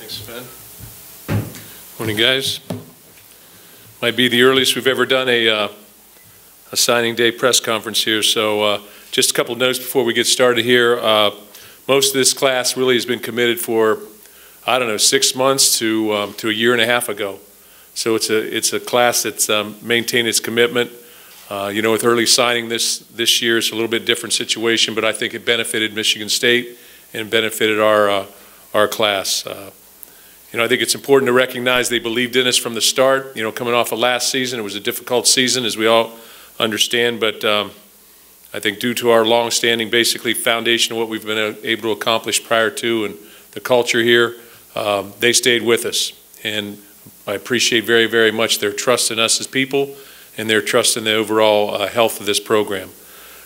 Thanks, Ben. Morning, guys. Might be the earliest we've ever done a signing day press conference here, so just a couple of notes before we get started here. Most of this class really has been committed for, I don't know, 6 months to a year and a half ago. So it's a class that's maintained its commitment. You know, with early signing this year, it's a little bit different situation, but I think it benefited Michigan State and benefited our class. You know, I think it's important to recognize they believed in us from the start. You know, coming off of last season, it was a difficult season, as we all understand, but I think due to our long-standing, basically, foundation of what we've been able to accomplish prior to and the culture here, they stayed with us. And I appreciate very, very much their trust in us as people and their trust in the overall health of this program.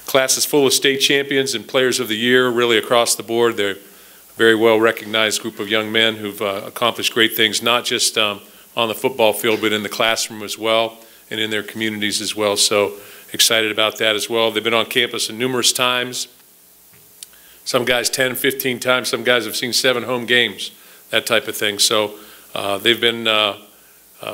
Class is full of state champions and players of the year, really across the board. They're a very well-recognized group of young men who've accomplished great things, not just on the football field, but in the classroom as well and in their communities as well. So excited about that as well. They've been on campus numerous times. Some guys 10, 15 times. Some guys have seen 7 home games, that type of thing. So they've been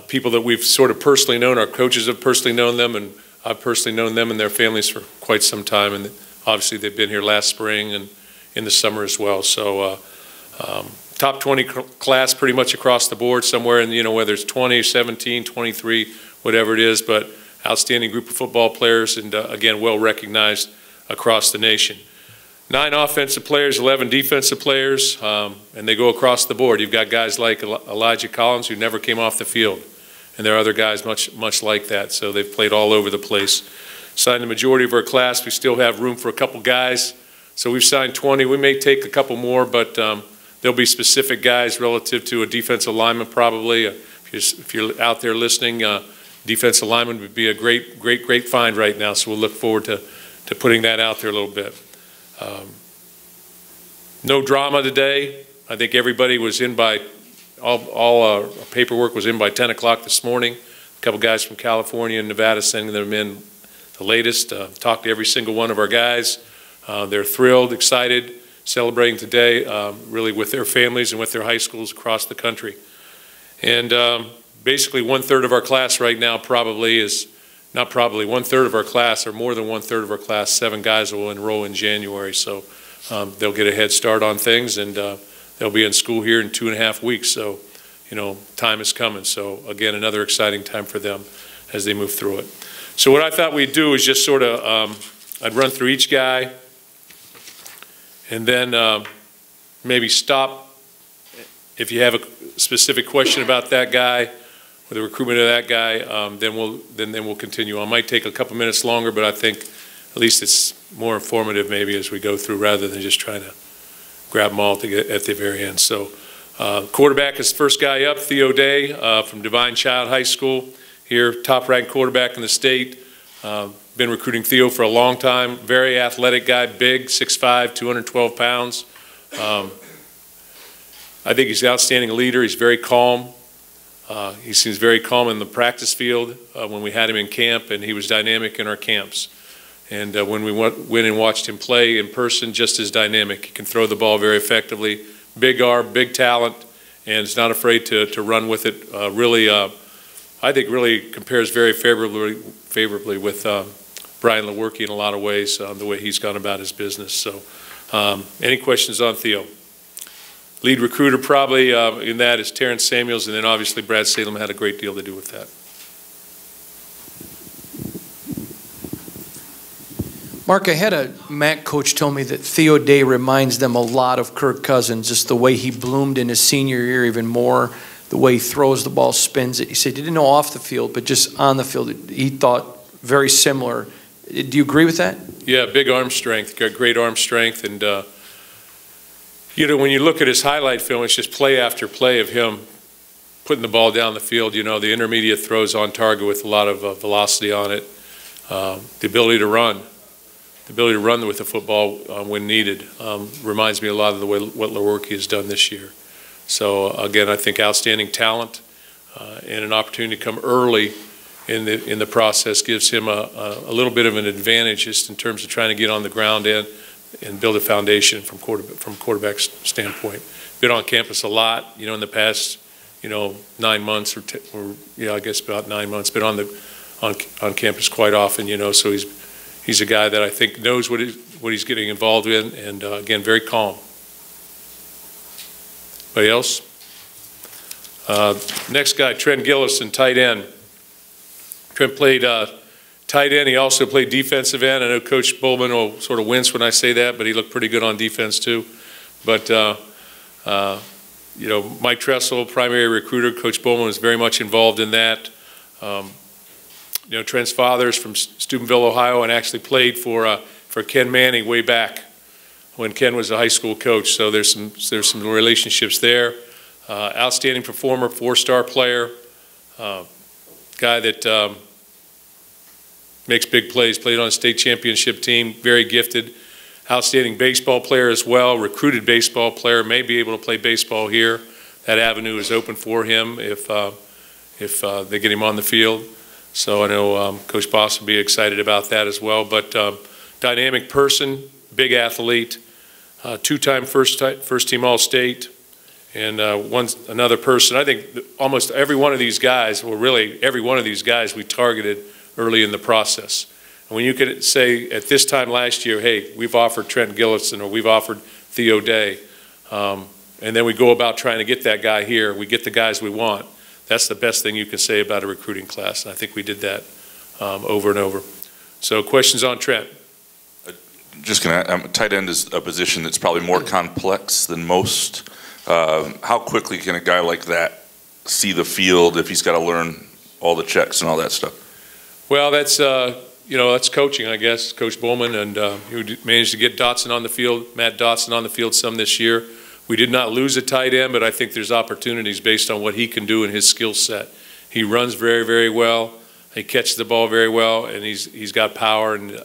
people that we've sort of personally known. Our coaches have personally known them, and I've personally known them and their families for quite some time. And obviously they've been here last spring and in the summer as well. So top 20 class pretty much across the board somewhere, and you know, whether it's 20, 17, 23, whatever it is, but outstanding group of football players, and again, well recognized across the nation. 9 offensive players, 11 defensive players, and they go across the board. You've got guys like Elijah Collins, who never came off the field, and there are other guys much like that. So they've played all over the place. Signed the majority of our class. We still have room for a couple guys. So we've signed 20. We may take a couple more, but there'll be specific guys relative to a defensive lineman probably. If you're out there listening, defensive lineman would be a great find right now. So we'll look forward to putting that out there a little bit. No drama today. I think everybody was in by, all paperwork was in by 10 o'clock this morning. A couple guys from California and Nevada sending them in the latest. Talked to every single one of our guys. They're thrilled, excited, celebrating today, really with their families and with their high schools across the country. And basically 1/3 of our class right now probably is, not probably, 1/3 of our class, or more than 1/3 of our class, 7 guys will enroll in January. So they'll get a head start on things, and they'll be in school here in 2.5 weeks. So, you know, time is coming. So again, another exciting time for them as they move through it. So what I thought we'd do is just sort of, I'd run through each guy, and then maybe stop if you have a specific question about that guy or the recruitment of that guy. Then we'll continue on. Might take a couple minutes longer, but I think at least it's more informative maybe as we go through, rather than just trying to grab them all to get at the very end. So quarterback is the first guy up, Theo Day from Divine Child High School here, top-ranked quarterback in the state. Been recruiting Theo for a long time. Very athletic guy, big, 6'5", 212 pounds. I think he's an outstanding leader. He's very calm. He seems very calm in the practice field when we had him in camp, and he was dynamic in our camps. And when we went and watched him play in person, just as dynamic. He can throw the ball very effectively. Big arm, big talent, and is not afraid to run with it. Really, I think really compares very favorably with Brian Lewerke in a lot of ways, the way he's gone about his business. So any questions on Theo? Lead recruiter probably in that is Terrence Samuels, and then obviously Brad Salem had a great deal to do with that. Mark, I had a MAC coach tell me that Theo Day reminds them a lot of Kirk Cousins, just the way he bloomed in his senior year even more, the way he throws the ball, spins it. He said he didn't know off the field, but just on the field, he thought very similar. Do you agree with that? Yeah, big arm strength, got great arm strength, and you know, when you look at his highlight film, it's just play after play of him putting the ball down the field. You know, the intermediate throws on target with a lot of velocity on it, the ability to run. The ability to run with the football when needed reminds me a lot of the way what Lewerke has done this year. So again, I think outstanding talent and an opportunity to come early in the process gives him a little bit of an advantage just in terms of trying to get on the ground and build a foundation from quarterback standpoint. been on campus a lot, in the past, 9 months or I guess about 9 months, been on campus quite often, so he's a guy that I think knows what he's getting involved in, and again, very calm. Anybody else? Next guy, Trent Gillison, tight end. Trent played tight end. He also played defensive end. I know Coach Bowman will sort of wince when I say that, but he looked pretty good on defense too. But Mike Tressel, primary recruiter, Coach Bowman was very much involved in that. Trent's father is from Steubenville, Ohio, and actually played for Ken Manning way back when Ken was a high school coach. So there's some relationships there. Outstanding performer, 4-star player, guy that makes big plays, played on a state championship team, very gifted. Outstanding baseball player as well, recruited baseball player, may be able to play baseball here. That avenue is open for him if they get him on the field. So I know Coach Boss will be excited about that as well. But dynamic person, big athlete, 2-time first-team All-State, and another person. I think almost every one of these guys, well, really every one of these guys we targeted early in the process. And when you could say at this time last year, hey, we've offered Trent Gillison or we've offered Theo Day, and then we go about trying to get that guy here, we get the guys we want, that's the best thing you can say about a recruiting class. And I think we did that over and over. So questions on Trent? Just tight end is a position that's probably more complex than most. How quickly can a guy like that see the field if he's got to learn all the checks and all that stuff? Well, that's that's coaching, I guess. Coach Bowman, and he managed to get Dotson on the field, Matt Dotson on the field some this year. We did not lose a tight end, but I think there's opportunities based on what he can do in his skill set. He runs very, very well. He catches the ball very well, and he's got power, and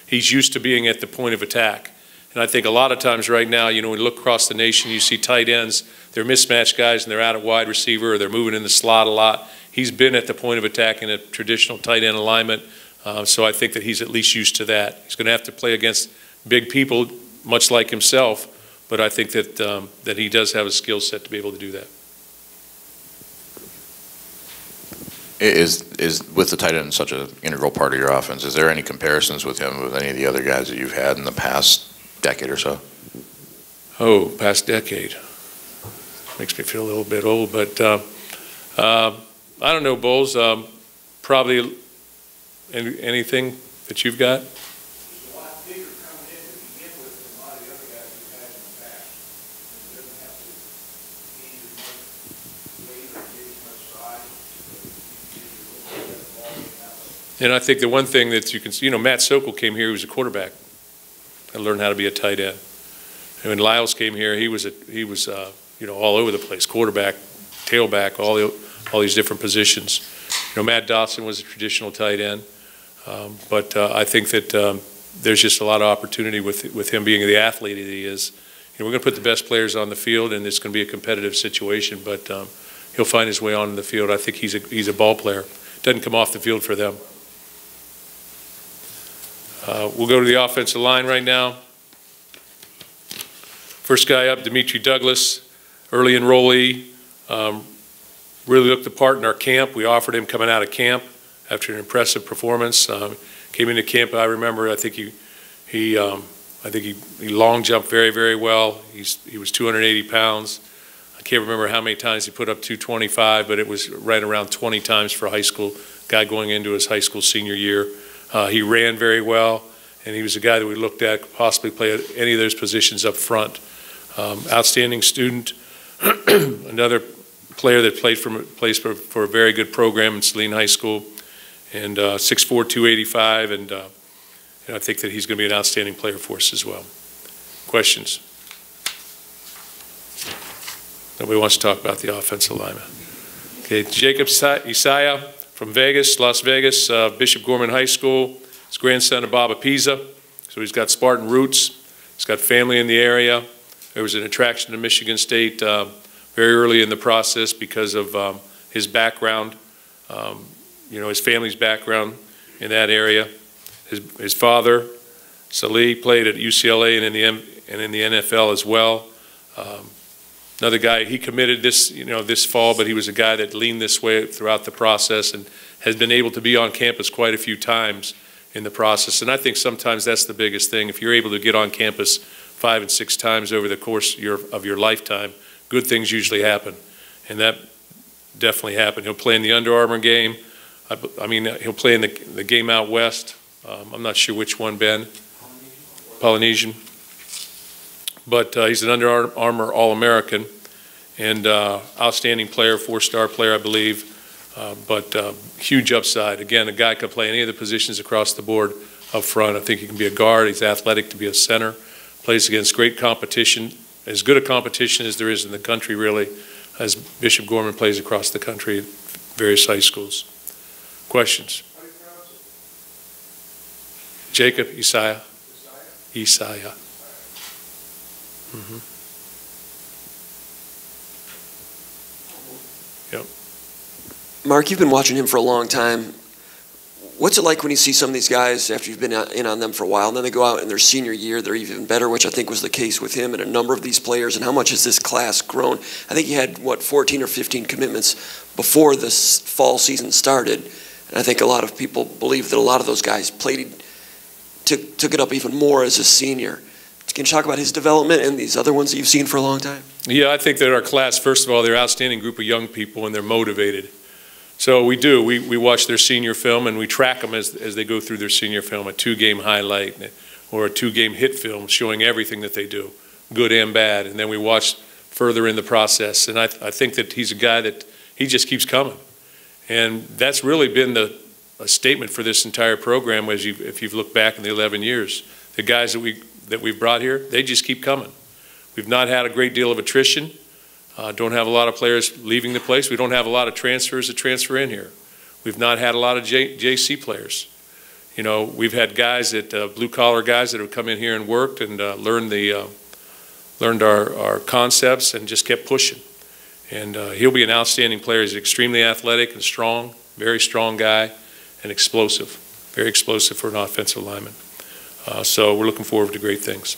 he's used to being at the point of attack. And I think a lot of times right now, when you look across the nation, you see tight ends, they're mismatched guys, and they're out at wide receiver, or they're moving in the slot a lot. He's been at the point of attack in a traditional tight end alignment, so I think that he's at least used to that. He's going to have to play against big people, much like himself, but I think that that he does have a skill set to be able to do that. Is with the tight end such an integral part of your offense, is there any comparisons with him with any of the other guys that you've had in the past decade or so? Oh, past decade. Makes me feel a little bit old, but I don't know, Bulls. Probably anything that you've got? And I think the one thing that you can see, Matt Sokol came here, he was a quarterback. I learned how to be a tight end. And when Lyles came here, he was all over the place, quarterback, tailback, all these different positions. Matt Dotson was a traditional tight end, but I think that there's just a lot of opportunity with him being the athlete that he is. We're going to put the best players on the field, and it's going to be a competitive situation, but he'll find his way on the field. I think he's a ball player. Doesn't come off the field for them. We'll go to the offensive line right now. First guy up, Dimitri Douglas, early enrollee. Really looked the part in our camp. We offered him coming out of camp after an impressive performance. Came into camp, I remember, I think he long jumped very, very well. He was 280 pounds. I can't remember how many times he put up 225, but it was right around 20 times for a high school guy going into his high school senior year. He ran very well, and he was a guy that we looked at could possibly play at any of those positions up front. Outstanding student, another player that plays for a very good program in Saline High School, and 6'4", 285, and I think that he's going to be an outstanding player for us as well. Questions? Nobody wants to talk about the offensive lineman. Okay, Jacob Isaiah from Vegas, Las Vegas, Bishop Gorman High School. He's grandson of Bob Apiza, so he's got Spartan roots. He's got family in the area. There was an attraction to Michigan State very early in the process because of his background, his family's background in that area. His father, Salih, played at UCLA and in the NFL as well. Another guy, he committed this fall, but he was a guy that leaned this way throughout the process and has been able to be on campus quite a few times in the process. And I think sometimes that's the biggest thing. If you're able to get on campus 5 and 6 times over the course of your lifetime, good things usually happen. And that definitely happened. He'll play in the Under Armour game. I mean, he'll play in the game out west. I'm not sure which one, Ben. Polynesian. But he's an Under Armour All-American and outstanding player, 4-star player, I believe. But huge upside. Again, a guy could play any of the positions across the board up front. I think he can be a guard. He's athletic to be a center. Plays against great competition, as good a competition as there is in the country, really, as Bishop Gorman plays across the country at various high schools. Questions? Jacob, Isaiah. Isaiah. Mm-hmm. Yep. Mark, you've been watching him for a long time. What's it like when you see some of these guys after you've been in on them for a while, and then they go out in their senior year, they're even better, which I think was the case with him and a number of these players, and how much has this class grown? I think he had, 14 or 15 commitments before this fall season started, and I think a lot of people believe that a lot of those guys took it up even more as a senior. Can you talk about his development and these other ones that you've seen for a long time? Yeah, I think that our class, first of all, they're an outstanding group of young people, and they're motivated. So we do. We watch their senior film, and we track them as they go through their senior film, a 2-game highlight or a 2-game hit film showing everything that they do, good and bad. And then we watch further in the process. And I think that he's a guy that he just keeps coming. And that's really been a statement for this entire program if you've looked back in the 11 years. The guys that we've brought here, they just keep coming. We've not had a great deal of attrition. Don't have a lot of players leaving the place. We don't have a lot of transfers that transfer in here. We've not had a lot of JC players. You know, we've had guys blue-collar guys that have come in here and worked and learned our concepts and just kept pushing. And he'll be an outstanding player. He's extremely athletic and strong, very strong guy, and explosive, very explosive for an offensive lineman. So we're looking forward to great things.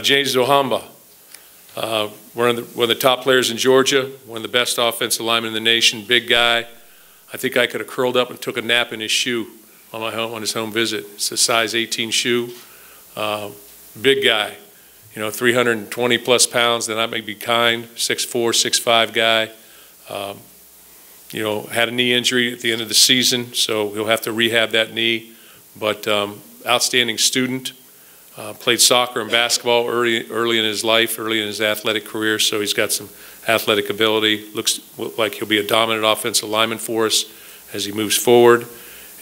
James Zohamba. One of the top players in Georgia, one of the best offensive linemen in the nation, big guy. I think I could have curled up and took a nap in his shoe on his home visit. It's a size 18 shoe. Big guy, 320 plus pounds, then I may be kind, 6'4", 6'5" guy. Had a knee injury at the end of the season, so he'll have to rehab that knee. But outstanding student. Played soccer and basketball early in his life, early in his athletic career, so he's got some athletic ability. Looks like he'll be a dominant offensive lineman for us as he moves forward.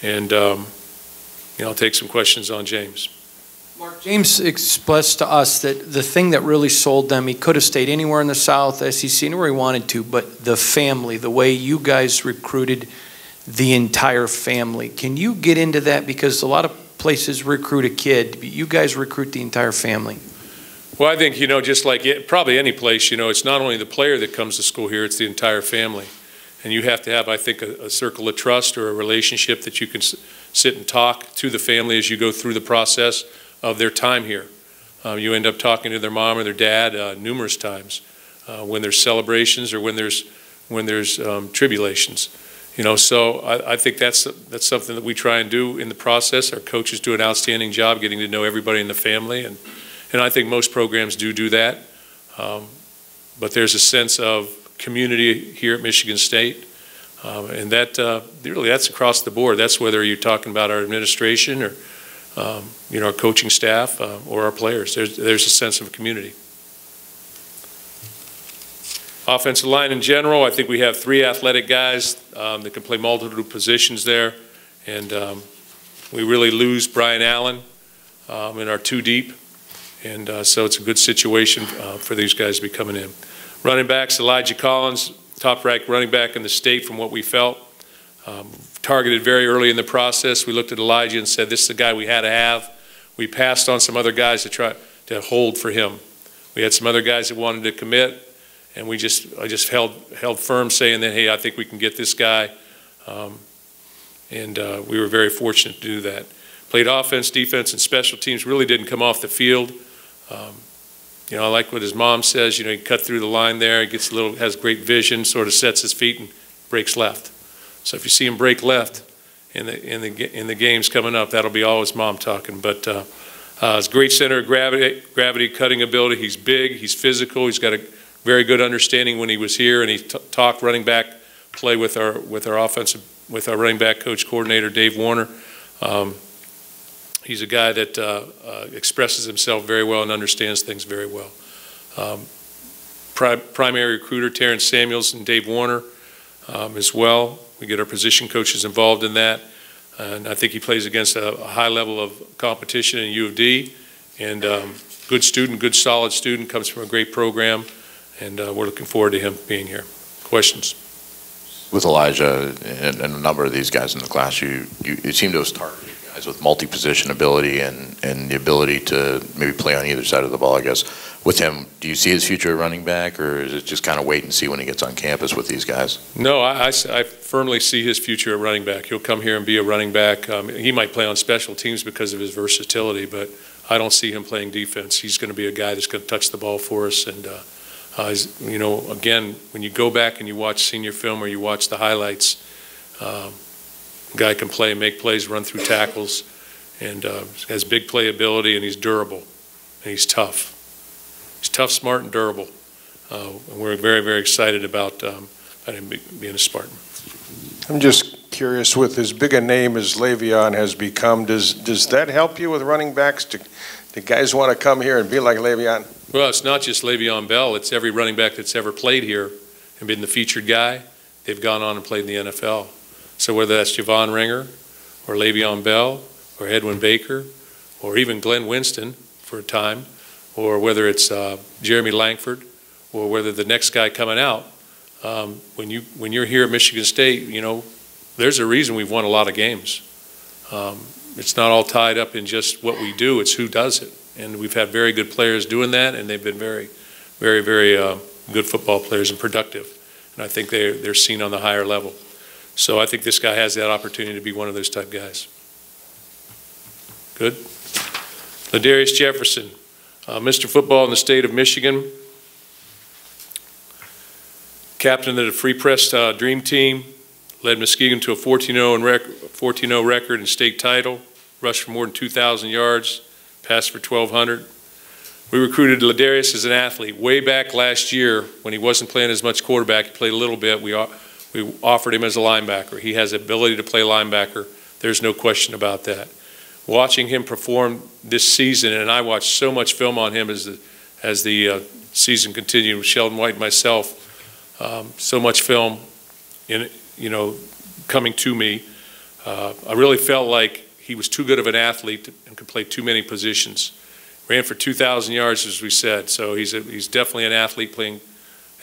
And I'll take some questions on James. Mark, James expressed to us that the thing that really sold them, he could have stayed anywhere in the South, SEC, anywhere he wanted to, but the family, the way you guys recruited the entire family. Can you get into that? Because a lot of places recruit a kid, but you guys recruit the entire family. Well, I think, just like probably any place, it's not only the player that comes to school here, it's the entire family. And you have to have, I think, a circle of trust or a relationship that you can sit and talk to the family as you go through the process of their time here. You end up talking to their mom or their dad numerous times when there's celebrations or when there's tribulations. So I think that's something that we try and do in the process. Our coaches do an outstanding job getting to know everybody in the family, and I think most programs do that. But there's a sense of community here at Michigan State, and that's across the board. That's whether you're talking about our administration or our coaching staff or our players. There's a sense of community. Offensive line in general, I think we have 3 athletic guys that can play multiple positions there. And we really lose Brian Allen in our 2 deep. And so it's a good situation for these guys to be coming in. Running backs, Elijah Collins, top-ranked running back in the state from what we felt. Targeted very early in the process. We looked at Elijah and said, this is the guy we had to have. We passed on some other guys to try to hold for him. We had some other guys that wanted to commit. And I just held firm saying that, hey, I think we can get this guy. And we were very fortunate to do that. Played offense, defense, and special teams, really didn't come off the field. You know, I like what his mom says. You know, he cut through the line there. He gets a little, has great vision, sort of sets his feet and breaks left. So if you see him break left in the games coming up, that'll be all his mom talking. But his great center of gravity, cutting ability. He's big. He's physical. He's got a very good understanding when he was here, and he talked running back play with our running back coach coordinator Dave Warner. He's a guy that expresses himself very well and understands things very well. Primary recruiter Terrence Samuels and Dave Warner as well. We get our position coaches involved in that, and I think he plays against a high level of competition in U of D, and good student, good solid student, comes from a great program, and we're looking forward to him being here. Questions? With Elijah and a number of these guys in the class, you seem to have targeted guys with multi-position ability and the ability to maybe play on either side of the ball, I guess. With him, do you see his future at running back, or is it just kind of wait and see when he gets on campus with these guys? No, I firmly see his future at running back. He'll come here and be a running back. He might play on special teams because of his versatility, but I don't see him playing defense. He's going to be a guy that's going to touch the ball for us. And, you know, again, when you go back and you watch senior film or you watch the highlights, guy can play, make plays, run through tackles, and has big playability, and he's durable, and he's tough. He's tough, smart, and durable. And we're very, very excited about him being a Spartan. I'm just curious, with as big a name as Le'Veon has become, does that help you with running backs? Do guys want to come here and be like Le'Veon? Well, it's not just Le'Veon Bell. It's every running back that's ever played here and been the featured guy. They've gone on and played in the NFL. So whether that's Javon Ringer or Le'Veon Bell or Edwin Baker or even Glenn Winston for a time, or whether it's Jeremy Langford, or whether the next guy coming out, when you're here at Michigan State, you know, there's a reason we've won a lot of games. It's not all tied up in just what we do, it's who does it. And we've had very good players doing that, and they've been very, very, very good football players and productive. And I think they're seen on the higher level. So I think this guy has that opportunity to be one of those type guys. Good. Ladarius Jefferson, Mr. Football in the state of Michigan, captain of the Free Press Dream Team, led Muskegon to a 14-0 record and state title, rushed for more than 2,000 yards, passed for 1,200. We recruited Ladarius as an athlete way back last year when he wasn't playing as much quarterback. He played a little bit. We offered him as a linebacker. He has the ability to play linebacker. There's no question about that. Watching him perform this season, and I watched so much film on him as the season continued with Sheldon White and myself, so much film coming to me. I really felt like he was too good of an athlete and could play too many positions. Ran for 2,000 yards, as we said, so he's definitely an athlete playing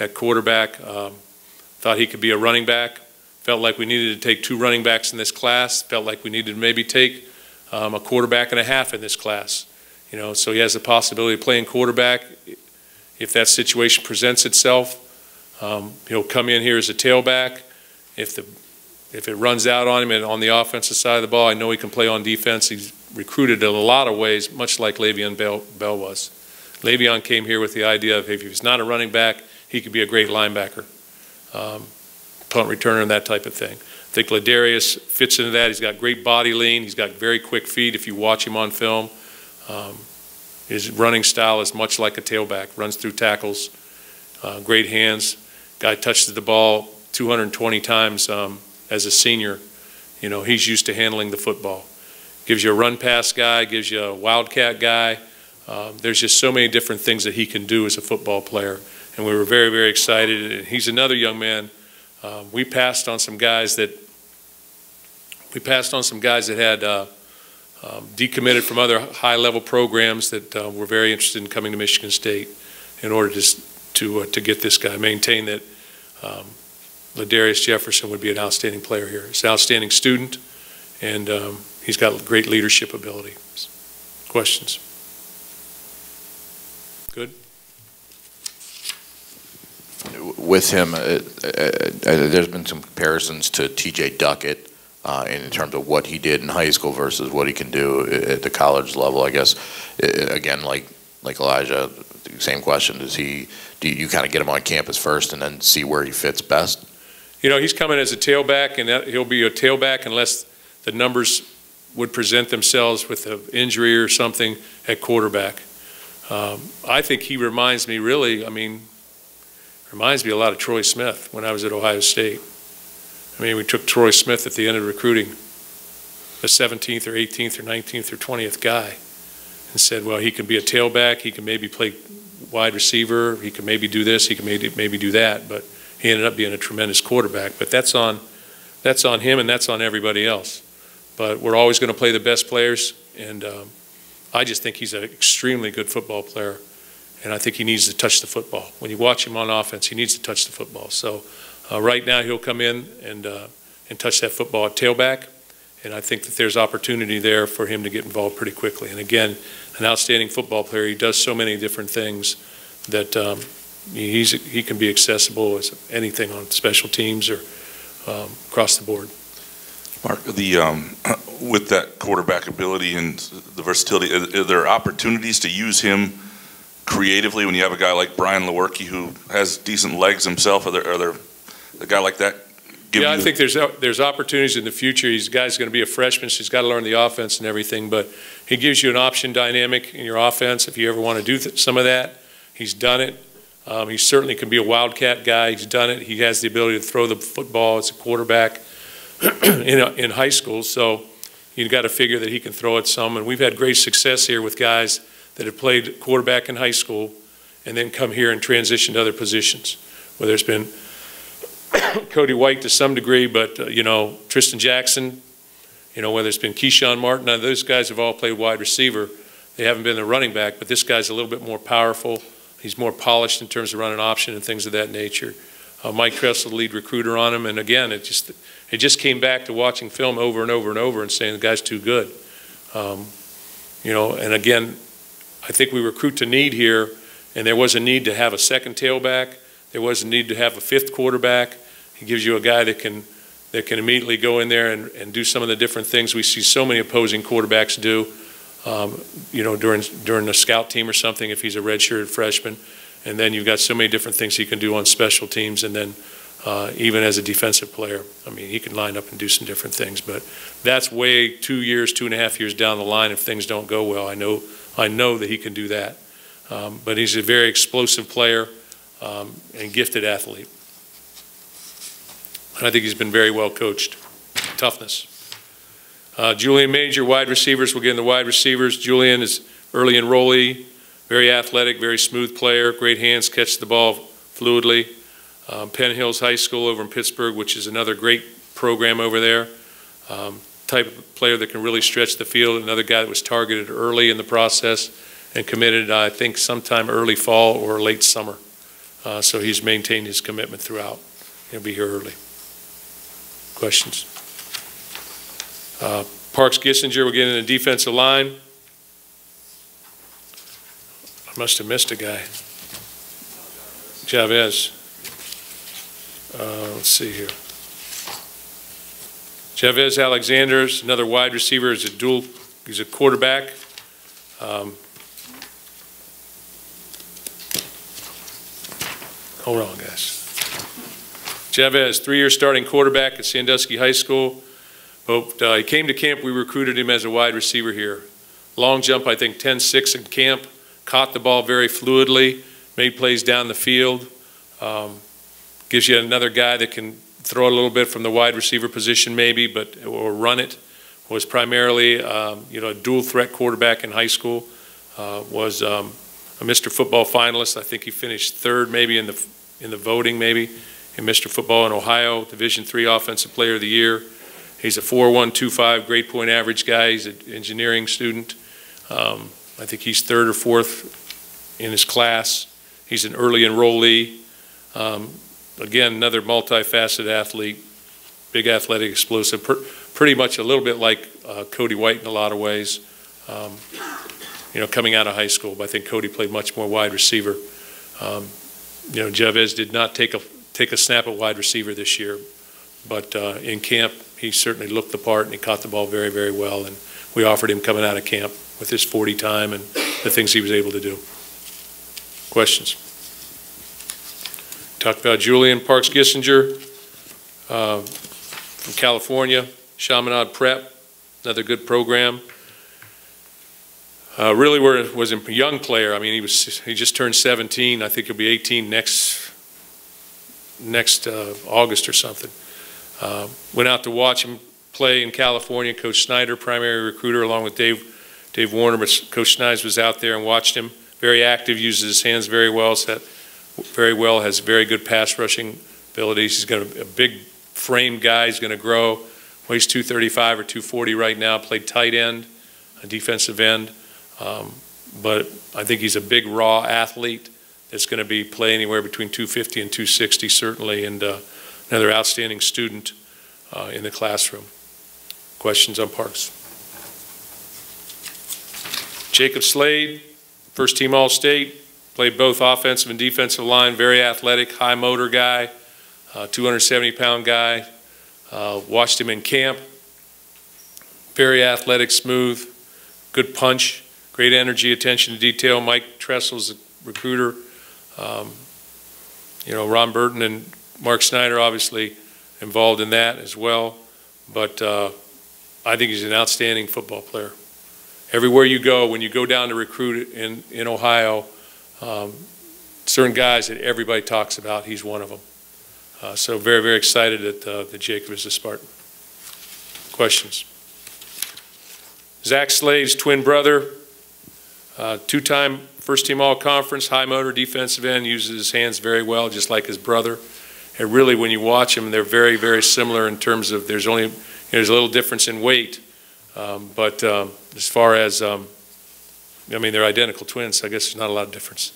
at quarterback. Thought he could be a running back. Felt like we needed to take 2 running backs in this class. Felt like we needed to maybe take a quarterback and a half in this class. You know, so he has the possibility of playing quarterback if that situation presents itself. He'll come in here as a tailback. If it runs out on him and on the offensive side of the ball, I know he can play on defense. He's recruited in a lot of ways, much like Le'Veon Bell was. Le'Veon came here with the idea of if he's not a running back, he could be a great linebacker, punt returner, and that type of thing. I think Ladarius fits into that. He's got great body lean. He's got very quick feet if you watch him on film. His running style is much like a tailback, runs through tackles, great hands. Guy touches the ball 220 times as a senior. You know, he's used to handling the football. Gives you a run pass guy, gives you a wildcat guy. There's just so many different things that he can do as a football player. And we were very, very excited. And he's another young man. We passed on some guys that had decommitted from other high-level programs that were very interested in coming to Michigan State in order to get this guy. Maintain that Ladarius Jefferson would be an outstanding player here. He's an outstanding student, and he's got great leadership ability. Questions? Good? With him, there's been some comparisons to T.J. Duckett in terms of what he did in high school versus what he can do at the college level. I guess, again, like Elijah, same question. Do you kind of get him on campus first and then see where he fits best? You know, he's coming as a tailback, and he'll be a tailback unless the numbers would present themselves with an injury or something at quarterback. I think he reminds me really, reminds me a lot of Troy Smith when I was at Ohio State. I mean, we took Troy Smith at the end of recruiting, the 17th or 18th or 19th or 20th guy, and said, well, he can be a tailback, he can maybe play wide receiver, he can maybe do this, he can maybe do that, but he ended up being a tremendous quarterback. But that's on him and that's on everybody else. But we're always going to play the best players, and I just think he's an extremely good football player, and I think he needs to touch the football. When you watch him on offense, he needs to touch the football. So right now he'll come in and touch that football at tailback, and I think that there's opportunity there for him to get involved pretty quickly. And again, an outstanding football player. He does so many different things that he can be accessible as anything on special teams or across the board. Mark, with that quarterback ability and the versatility, are there opportunities to use him creatively when you have a guy like Brian Lewerke who has decent legs himself? Are there a guy like that? I think there's opportunities in the future. He's guy's going to be a freshman, so he's got to learn the offense and everything. But he gives you an option dynamic in your offense if you ever want to do some of that. He's done it. He certainly can be a wildcat guy. He's done it. He has the ability to throw the football as a quarterback in high school. So you've got to figure that he can throw it some. And we've had great success here with guys that have played quarterback in high school and then come here and transition to other positions. Where there's been Cody White to some degree, but Tristan Jackson, whether it's been Keyshawn Martin, now those guys have all played wide receiver. They haven't been the running back, but this guy's a little bit more powerful. He's more polished in terms of running option and things of that nature. Mike Kressel, the lead recruiter on him, and again, it just came back to watching film over and over and over and saying the guy's too good. And again, I think we recruit to need here, and there was a need to have a second tailback. There was a need to have a fifth quarterback. He gives you a guy that can immediately go in there and do some of the different things we see so many opposing quarterbacks do, during the scout team or something if he's a redshirted freshman. And then you've got so many different things he can do on special teams, and then even as a defensive player. I mean, he can line up and do some different things. But that's way 2 years, 2.5 years down the line if things don't go well. I know that he can do that. But he's a very explosive player and gifted athlete. And I think he's been very well coached. Toughness. Julian Major, wide receivers. We'll get into wide receivers. Julian is early enrollee, very athletic, very smooth player, great hands, catch the ball fluidly. Penn Hills High School over in Pittsburgh, which is another great program over there. Type of player that can really stretch the field. Another guy that was targeted early in the process and committed, I think, sometime early fall or late summer. So he's maintained his commitment throughout. He'll be here early. Questions? Parks Gissinger, we're getting a defensive line. I must have missed a guy. Chavez. Let's see here. Chavez Alexander's another wide receiver. He's a quarterback. Hold on, guys. Chavez, 3-year starting quarterback at Sandusky High School. He came to camp. We recruited him as a wide receiver here. Long jump, I think 10-6 in camp. Caught the ball very fluidly. Made plays down the field. Gives you another guy that can throw a little bit from the wide receiver position maybe, or run it. Was primarily a dual threat quarterback in high school. Was a Mr. Football finalist. I think he finished third maybe in the voting maybe in Mr. Football in Ohio, Division III Offensive Player of the Year. He's a 4.125 grade point average guy. He's an engineering student. I think he's third or fourth in his class. He's an early enrollee. Again, another multifaceted athlete, big athletic, explosive, pretty much a little bit like Cody White in a lot of ways, coming out of high school. But I think Cody played much more wide receiver. Chavez did not take a snap at wide receiver this year, but in camp, he certainly looked the part and he caught the ball very, very well. And we offered him coming out of camp with his 40 time and the things he was able to do. Questions? Talked about Julian Parks-Gissinger from California, Chaminade Prep, another good program. Really was a young player. I mean, he just turned 17. I think he'll be 18 next August or something. Went out to watch him play in California. Coach Snyder, primary recruiter, along with Dave Warner, but Coach Snyder was out there and watched him. Very active, uses his hands very well, has very good pass rushing abilities. He's got a big frame guy. He's going to grow. Weighs 235 or 240 right now. Played tight end, a defensive end. But I think he's a big, raw athlete that's going to be play anywhere between 250 and 260, certainly, and another outstanding student in the classroom. Questions on Parks? Jacob Slade, first team All-State, played both offensive and defensive line, very athletic, high motor guy, 270-pound guy. Watched him in camp, very athletic, smooth, good punch, great energy, attention to detail. Mike Tressel's a recruiter. You know, Ron Burton and Mark Snyder obviously involved in that as well. But I think he's an outstanding football player. Everywhere you go, when you go down to recruit in Ohio, certain guys that everybody talks about, he's one of them. So very, very excited that Jacob is a Spartan. Questions? Zach Slade's twin brother, two-time first-team All-Conference, high motor defensive end, uses his hands very well, just like his brother. And really, when you watch them, they're very, very similar in terms of there's a little difference in weight. But as far as, I mean, they're identical twins, so I guess there's not a lot of difference.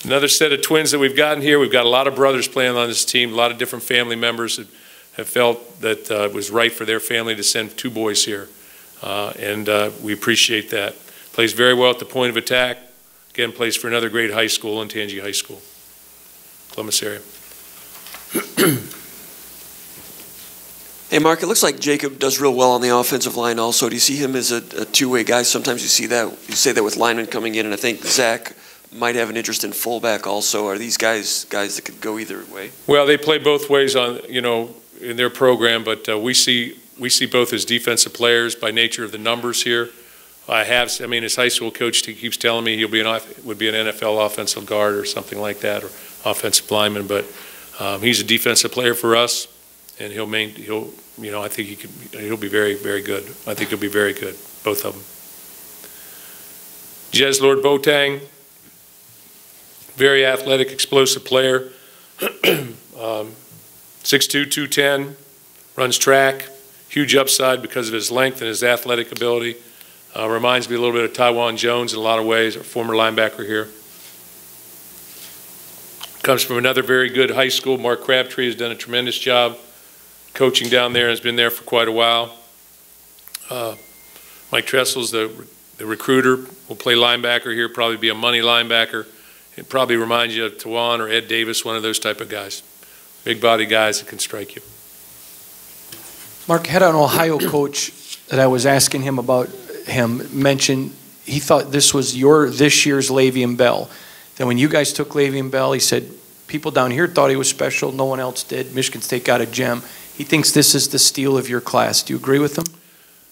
Another set of twins that we've gotten here, we've got a lot of brothers playing on this team, a lot of different family members that have felt that it was right for their family to send two boys here. And we appreciate that. Plays very well at the point of attack. Again, plays for another great high school, Tangi High School, Columbus area. Hey, Mark, it looks like Jacob does real well on the offensive line also. Do you see him as a two-way guy? Sometimes you see that. You say that with linemen coming in, and I think Zach might have an interest in fullback also. Are these guys that could go either way? Well, they play both ways on, you know, in their program, but we see both as defensive players by nature of the numbers here. I mean, his high school coach, he keeps telling me would be an NFL offensive guard or something like that, or offensive lineman, but he's a defensive player for us, and you know, I think he'll be very, very good. I think he'll be very good, both of them. Jez Lord Boateng, very athletic, explosive player. 6'2", 210, runs track, huge upside because of his length and his athletic ability. Reminds me a little bit of Taiwan Jones in a lot of ways, our former linebacker here. Comes from another very good high school. Mark Crabtree has done a tremendous job coaching down there, has been there for quite a while. Mike Tressel's the recruiter, will play linebacker here, probably be a money linebacker. It probably reminds you of Tawan or Ed Davis, one of those type of guys. Big body guys that can strike you. Mark, had an Ohio coach that I was asking him about him mentioned he thought this was this year's Le'Veon Bell. Then when you guys took Le'Veon Bell, he said people down here thought he was special, no one else did. Michigan State got a gem. He thinks this is the steal of your class. Do you agree with him?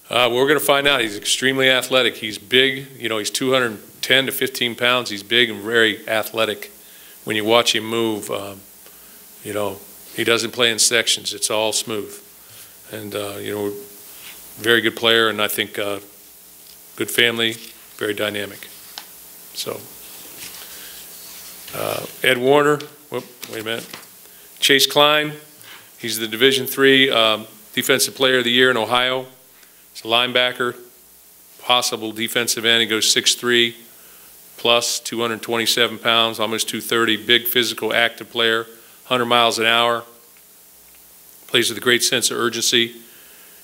Well, we're going to find out. He's extremely athletic. He's big. You know, he's 210 to 15 pounds. He's big and very athletic. When you watch him move, you know, he doesn't play in sections. It's all smooth. And, you know, very good player, and I think good family, very dynamic. So, Ed Warner, wait a minute. Chase Klein, he's the Division III Defensive Player of the Year in Ohio. He's a linebacker, possible defensive end. He goes 6'3", plus 227 pounds, almost 230. Big, physical, active player, 100 miles an hour. Plays with a great sense of urgency.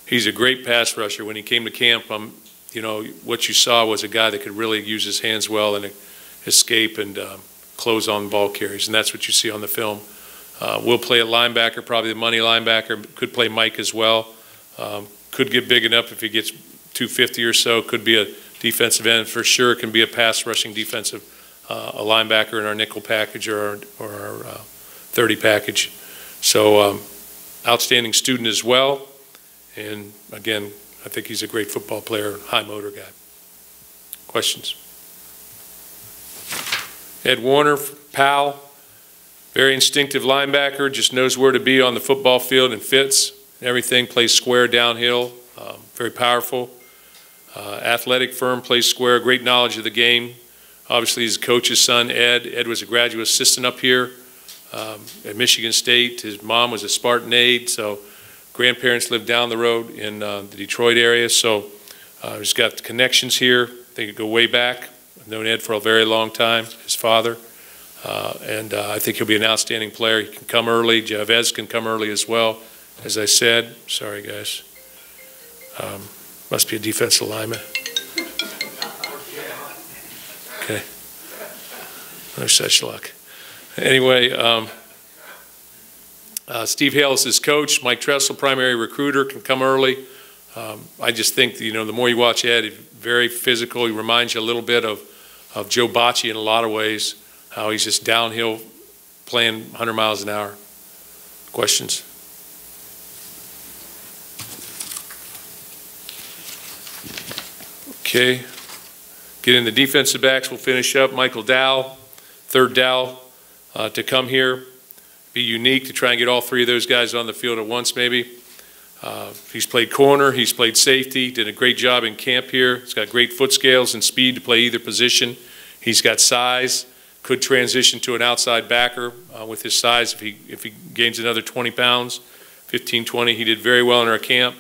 He's a great pass rusher. When he came to camp, you know, what you saw was a guy that could really use his hands well and escape and close on ball carries, and that's what you see on the film. We'll play at linebacker, probably the money linebacker. Could play Mike as well. Could get big enough if he gets 250 or so. Could be a defensive end for sure, can be a pass rushing defensive, a linebacker in our nickel package or our 30 package. So outstanding student as well. And again, I think he's a great football player, high motor guy. Questions? Ed Warner, Powell, very instinctive linebacker, just knows where to be on the football field and fits everything, plays square downhill, very powerful. Athletic, firm, plays square, great knowledge of the game. Obviously, his coach's son, Ed. Ed was a graduate assistant up here at Michigan State. His mom was a Spartan aide, so grandparents lived down the road in the Detroit area. So he's got connections here. They could go way back. I've known Ed for a very long time, his father. And I think he'll be an outstanding player. He can come early. Javez can come early as well. As I said, sorry guys. Must be a defensive lineman. Okay. No such luck. Anyway, Steve Hale is his coach. Mike Tressel, primary recruiter, can come early. I just think, the more you watch Ed, he's very physical. He reminds you a little bit of Joe Bocci in a lot of ways, how he's just downhill playing 100 miles an hour. Questions? Okay. Get in the defensive backs. We'll finish up. Michael Dow, third Dow to come here. Be unique to try and get all three of those guys on the field at once maybe. He's played corner. He's played safety. Did a great job in camp here. He's got great foot scales and speed to play either position. He's got size. Could transition to an outside backer with his size if he gains another 20 pounds, 15, 20. He did very well in our camp.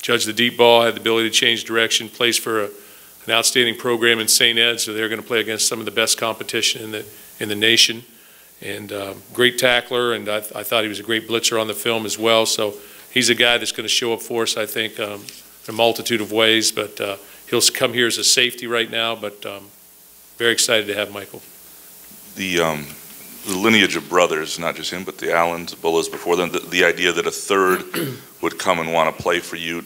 Judged the deep ball, had the ability to change direction, plays for an outstanding program in St. Ed, so they're going to play against some of the best competition in the nation. And great tackler, and I thought he was a great blitzer on the film as well. So he's a guy that's going to show up for us, I think, in a multitude of ways. But he'll come here as a safety right now, but very excited to have Michael. The lineage of brothers, not just him, but the Allens, the Bullas before them, the idea that a third would come and want to play for you,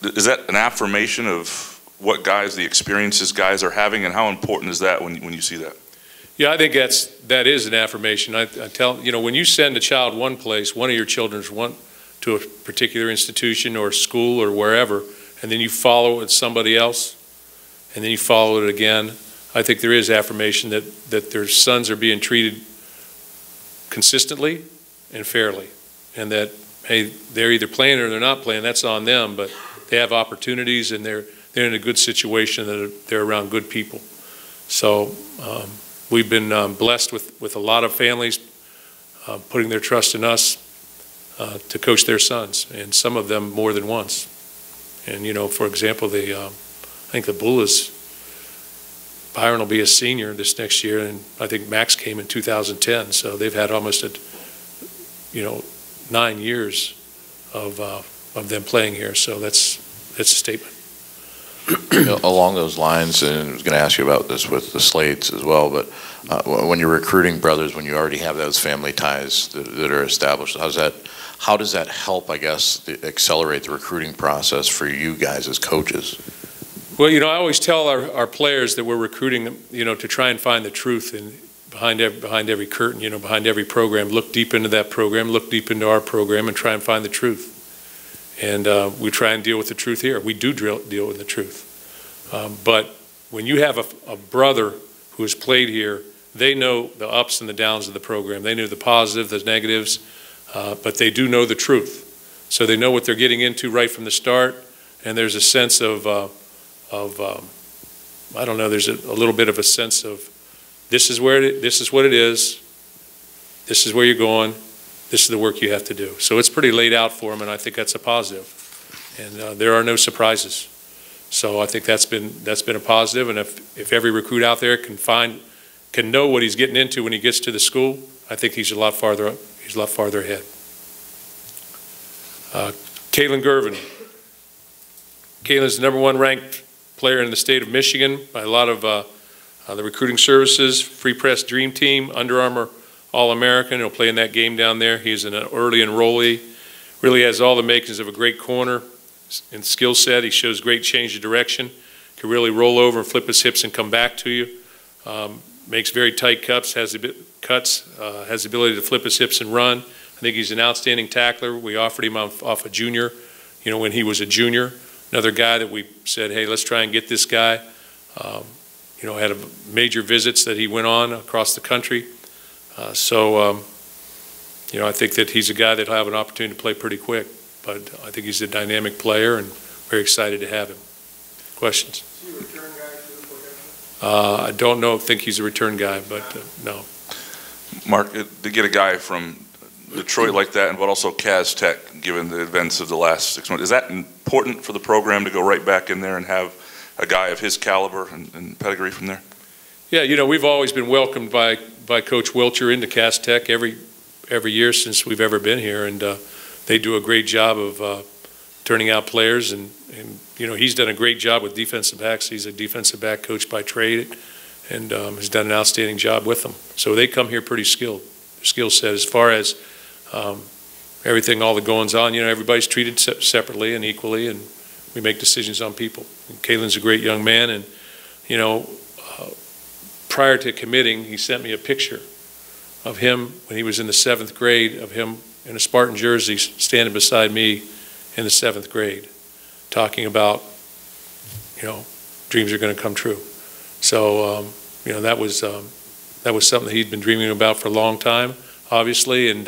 is that an affirmation of what the experiences guys are having, and how important is that when you see that? Yeah, I think that is an affirmation. I tell, when you send a child one place, one of your children's to a particular institution or school or wherever, and then you follow it with somebody else, and then you follow it again, I think there is affirmation that their sons are being treated consistently and fairly, and that, hey, they're either playing or they're not playing. That's on them, but they have opportunities, and they're in a good situation, that they're around good people. So we've been blessed with a lot of families putting their trust in us to coach their sons, and some of them more than once. And for example, I think the Bullas, Byron will be a senior this next year, and I think Max came in 2010. So they've had almost 9 years of them playing here. So that's a statement. Along those lines, and I was going to ask you about this with the Slades as well, but when you're recruiting brothers, when you already have those family ties that are established, how does that help, I guess, accelerate the recruiting process for you guys as coaches? Well, I always tell our players that we're recruiting, to try and find the truth behind every curtain, behind every program. Look deep into that program, look deep into our program, and try and find the truth. And we try and deal with the truth here. We do deal with the truth. But when you have a brother who has played here, they know the ups and the downs of the program. They know the positives, the negatives, but they do know the truth. So they know what they're getting into right from the start, and there's a sense of I don't know, there's a little bit of a sense of this is what it is, this is where you're going, this is the work you have to do. So it's pretty laid out for them, and I think that's a positive. And there are no surprises. So I think that's been a positive, and if every recruit out there can know what he's getting into when he gets to the school, I think he's a lot farther ahead. Kalen Gervin. Kalen's the #1 ranked player in the state of Michigan by a lot of the recruiting services, Free Press Dream Team, Under Armour All-American. He'll play in that game down there. He's an early enrollee. Really has all the makings of a great corner. in skill set. He shows great change of direction, can really roll over and flip his hips and come back to you. Makes very tight cuts, has the ability to flip his hips and run. I think he's an outstanding tackler. We offered him off a junior, when he was a junior. Another guy that we said, hey, let's try and get this guy. Had major visits that he went on across the country. I think that he's a guy that'll have an opportunity to play pretty quick. But I think he's a dynamic player and very excited to have him. Questions? Is he a return guy too? I don't think he's a return guy, but no. Mark, to get a guy from Detroit like that, but also Cas Tech, given the events of the last 6 months, is that important for the program to go right back in there and have a guy of his caliber and pedigree from there? Yeah, we've always been welcomed by Coach Wilcher into Cas Tech every year since we've ever been here, and they do a great job of turning out players, and he's done a great job with defensive backs. He's a defensive back coach by trade, and has done an outstanding job with them. So they come here pretty skilled. Their skill set as far as everything, all the goings on, everybody's treated separately and equally, and we make decisions on people. And Kalen's a great young man, and prior to committing, he sent me a picture of him when he was in the 7th grade, of him in a Spartan jersey standing beside me in the 7th grade, talking about, dreams are going to come true. So, that was something that he'd been dreaming about for a long time, obviously, and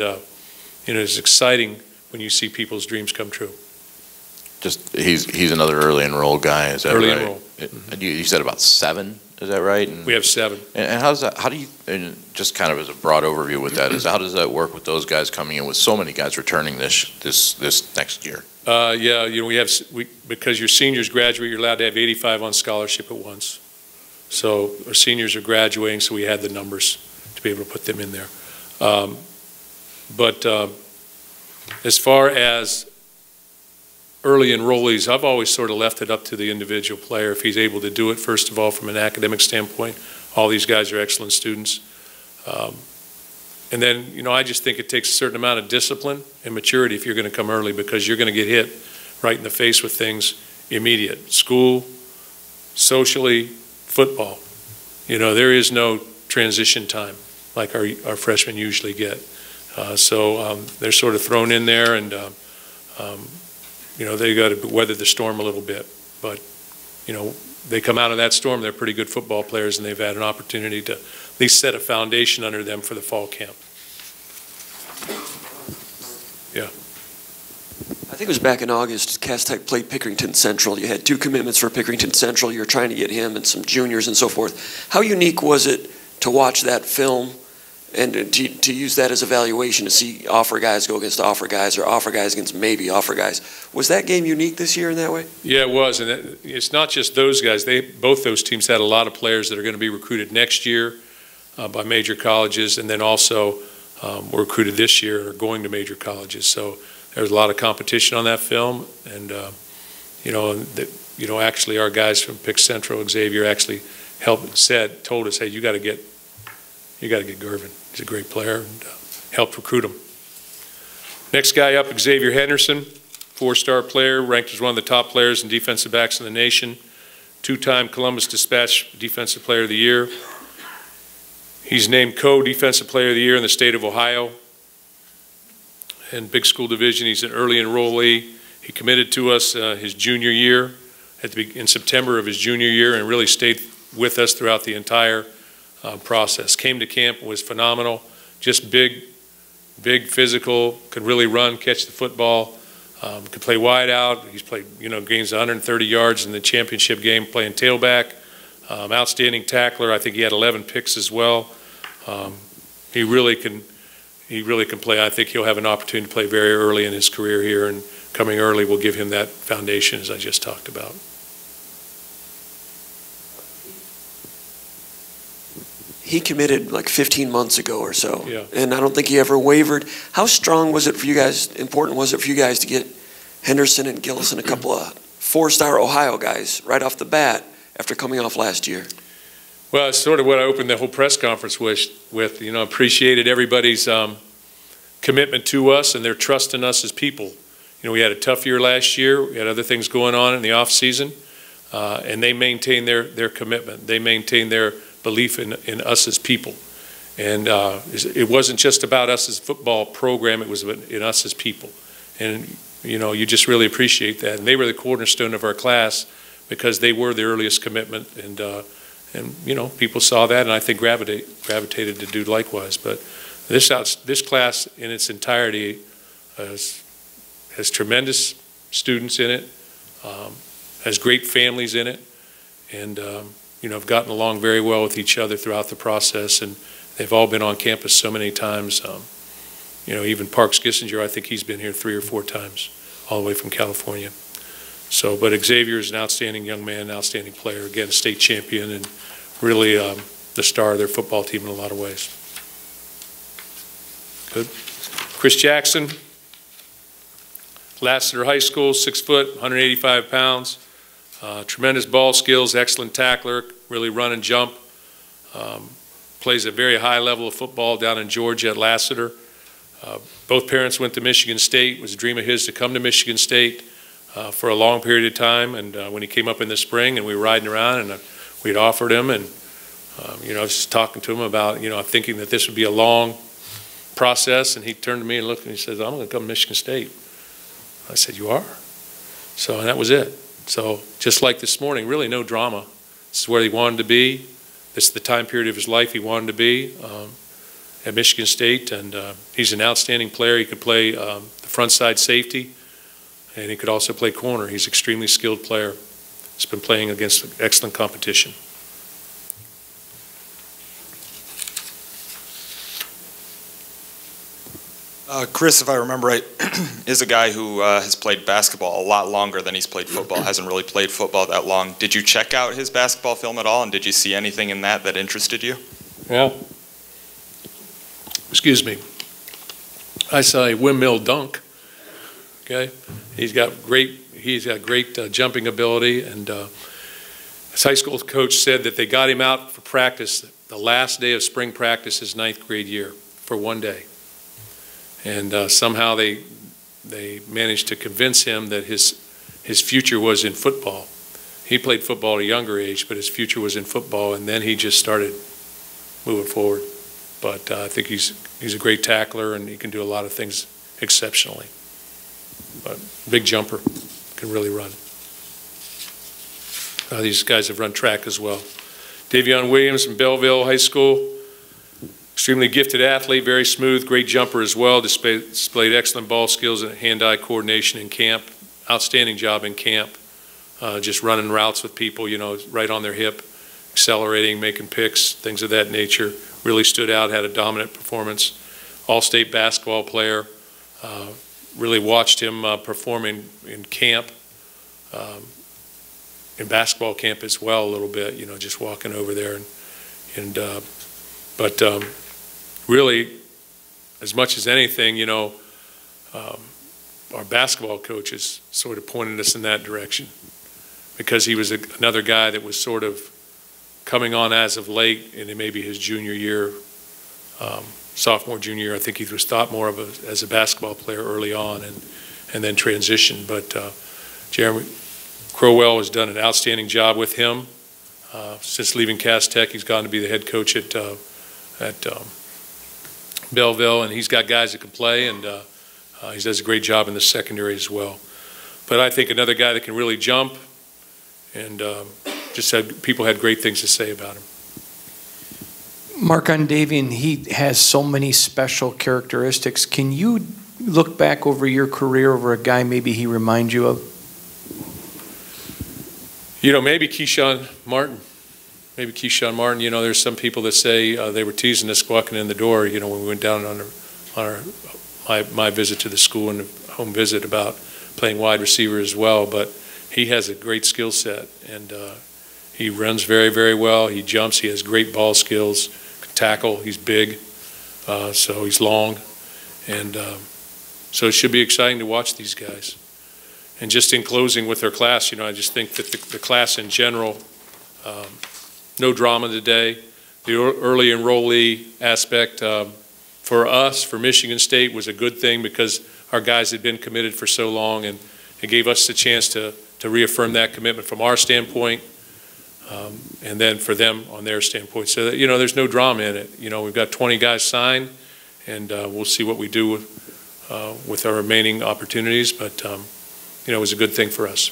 it's exciting when you see people's dreams come true. Just he's another early enroll guy, is that right? Early enroll. And you said about 7, is that right? And we have 7. And how do you, and just kind of as a broad overview with that, how does that work with those guys coming in with so many guys returning this next year? Yeah, because your seniors graduate, you're allowed to have 85 on scholarship at once. So our seniors are graduating, so we had the numbers to be able to put them in there. But as far as early enrollees, I've always sort of left it up to the individual player if he's able to do it, first of all, from an academic standpoint. All these guys are excellent students. And then, I just think it takes a certain amount of discipline and maturity if you're going to come early, because you're going to get hit right in the face with things immediate. School, socially, football. There is no transition time like our freshmen usually get. So they're sort of thrown in there, and they got to weather the storm a little bit. But, they come out of that storm, they're pretty good football players, and they've had an opportunity to at least set a foundation under them for the fall camp. Yeah. I think it was back in August, Cas Tech played Pickerington Central. You had 2 commitments for Pickerington Central. You were trying to get him and some juniors and so forth. How unique was it to watch that film and to use that as evaluation, to see offer guys go against offer guys, or offer guys against maybe offer guys? Was that game unique this year in that way? Yeah, it was, and it's not just those guys. Both those teams had a lot of players that are going to be recruited next year by major colleges, and then also were recruited this year or going to major colleges. So there's a lot of competition on that film, and actually our guys from Pick Central, Xavier, actually told us, hey, you got to get Gervin. He's a great player, and helped recruit him. Next guy up, Xavier Henderson, 4-star player, ranked as one of the top players and defensive backs in the nation, 2-time Columbus Dispatch Defensive Player of the Year. He's named co-Defensive Player of the Year in the state of Ohio. In Big School Division, he's an early enrollee. He committed to us his junior year, in September of his junior year, and really stayed with us throughout the entire process. Came to camp, was phenomenal, just big, physical, could really run, catch the football, could play wide out. He's played, gains 130 yards in the championship game playing tailback. Outstanding tackler. I think he had 11 picks as well. He really can play. I think he'll have an opportunity to play very early in his career here, and coming early will give him that foundation as I just talked about. He committed like 15 months ago or so, yeah. And I don't think he ever wavered. How strong was it for you guys, important was it for you guys to get Henderson and Gillis and a couple of 4-star Ohio guys right off the bat after coming off last year? Well, it's sort of what I opened the whole press conference with. Appreciated everybody's commitment to us and their trust in us as people. we had a tough year last year. We had other things going on in the off season, and they maintained their commitment. They maintained their belief in us as people. And it wasn't just about us as a football program, it was in us as people. And, you just really appreciate that. And they were the cornerstone of our class because they were the earliest commitment. And people saw that, and I think gravitated to do likewise. But this class in its entirety has tremendous students in it, has great families in it, and have gotten along very well with each other throughout the process. And they've all been on campus so many times. Even Parks Kissinger, I think he's been here 3 or 4 times, all the way from California. So, but Xavier is an outstanding young man, an outstanding player, again, a state champion, and really the star of their football team in a lot of ways. Good. Chris Jackson, Lassiter High School, 6 foot, 185 pounds. Tremendous ball skills, excellent tackler, really run and jump. Plays a very high level of football down in Georgia at Lassiter. Both parents went to Michigan State. It was a dream of his to come to Michigan State for a long period of time. And when he came up in the spring and we were riding around and we'd offered him, and I was just talking to him about, thinking that this would be a long process, and he turned to me and looked and he says, I'm going to come to Michigan State. I said, you are? So, and that was it. So just like this morning, really no drama. This is where he wanted to be. This is the time period of his life he wanted to be at Michigan State, and he's an outstanding player. He could play the front side safety, and he could also play corner. He's an extremely skilled player. He's been playing against excellent competition. Chris, if I remember right, is a guy who has played basketball a lot longer than he's played football, hasn't really played football that long. Did you check out his basketball film at all, and did you see anything in that interested you? Yeah. Excuse me. I saw a windmill dunk. Okay, he's got great jumping ability, and his high school coach said that they got him out for practice the last day of spring practice his 9th grade year for one day. And somehow they managed to convince him that his future was in football. He played football at a younger age, but his future was in football, and then he just started moving forward. But I think he's a great tackler, and he can do a lot of things exceptionally. But big jumper, can really run. These guys have run track as well. Davion Williams from Belleville High School. Extremely gifted athlete, very smooth, great jumper as well. Displayed excellent ball skills and hand-eye coordination in camp. Outstanding job in camp. Just running routes with people, right on their hip, accelerating, making picks, things of that nature. Really stood out, had a dominant performance. All-state basketball player. Really watched him perform in camp, in basketball camp as well a little bit, just walking over there. But really, as much as anything, our basketball coaches sort of pointed us in that direction, because he was another guy that was sort of coming on as of late, and maybe his junior year, sophomore, junior year. I think he was thought more of as a basketball player early on, and then transitioned. But Jeremy Crowell has done an outstanding job with him. Since leaving Cass Tech, he's gone to be the head coach at Belleville, and he's got guys that can play, and he does a great job in the secondary as well. But I think another guy that can really jump, and people had great things to say about him. Mark, on Davion, he has so many special characteristics. Can you look back over your career over a guy maybe he reminds you of? Maybe Keyshawn Martin. Maybe Keyshawn Martin. There's some people that say they were teasing us walking in the door, when we went down on my visit to the school and home visit about playing wide receiver as well. But he has a great skill set, and he runs very, very well. He jumps. He has great ball skills. Can tackle. He's big, so he's long, and so it should be exciting to watch these guys. And just in closing with our class, I just think that the class in general, no drama today. The early enrollee aspect for us, for Michigan State, was a good thing because our guys had been committed for so long, and it gave us the chance to reaffirm that commitment from our standpoint, and then for them on their standpoint. So that, there's no drama in it. We've got 20 guys signed, and we'll see what we do with our remaining opportunities, but it was a good thing for us.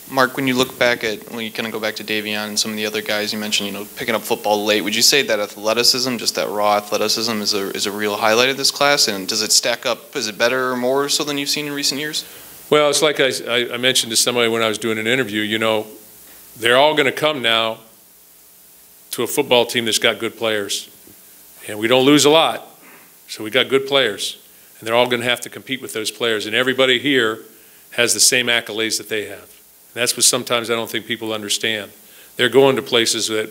Mark, when you look back at, when you kind of go back to Davion and some of the other guys you mentioned, picking up football late, would you say that athleticism, just that raw athleticism, is a real highlight of this class? And does it stack up? Is it better or more so than you've seen in recent years? Well, it's like I mentioned to somebody when I was doing an interview, they're all going to come now to a football team that's got good players. And we don't lose a lot, so we got good players. And they're all going to have to compete with those players. And everybody here has the same accolades that they have. And that's what sometimes I don't think people understand. They're going to places that,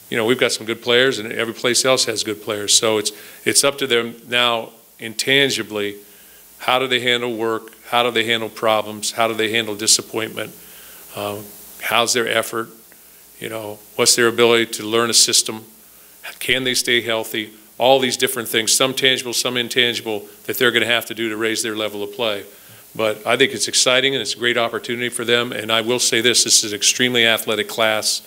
we've got some good players, and every place else has good players. So it's up to them now, intangibly, how do they handle work? How do they handle problems? How do they handle disappointment? How's their effort? What's their ability to learn a system? Can they stay healthy? All these different things, some tangible, some intangible, that they're going to have to do to raise their level of play. But I think it's exciting, and it's a great opportunity for them. And I will say this is an extremely athletic class,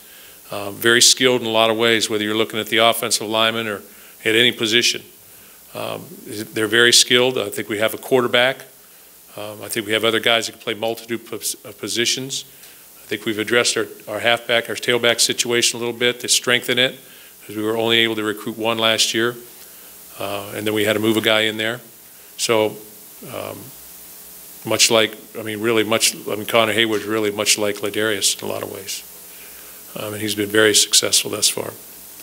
very skilled in a lot of ways, whether you're looking at the offensive lineman or at any position. They're very skilled. I think we have a quarterback. I think we have other guys that can play multitude of positions. I think we've addressed our halfback, our tailback situation a little bit to strengthen it, because we were only able to recruit one last year. And then we had to move a guy in there. So Connor Hayward's really much like Ladarius in a lot of ways. And he's been very successful thus far.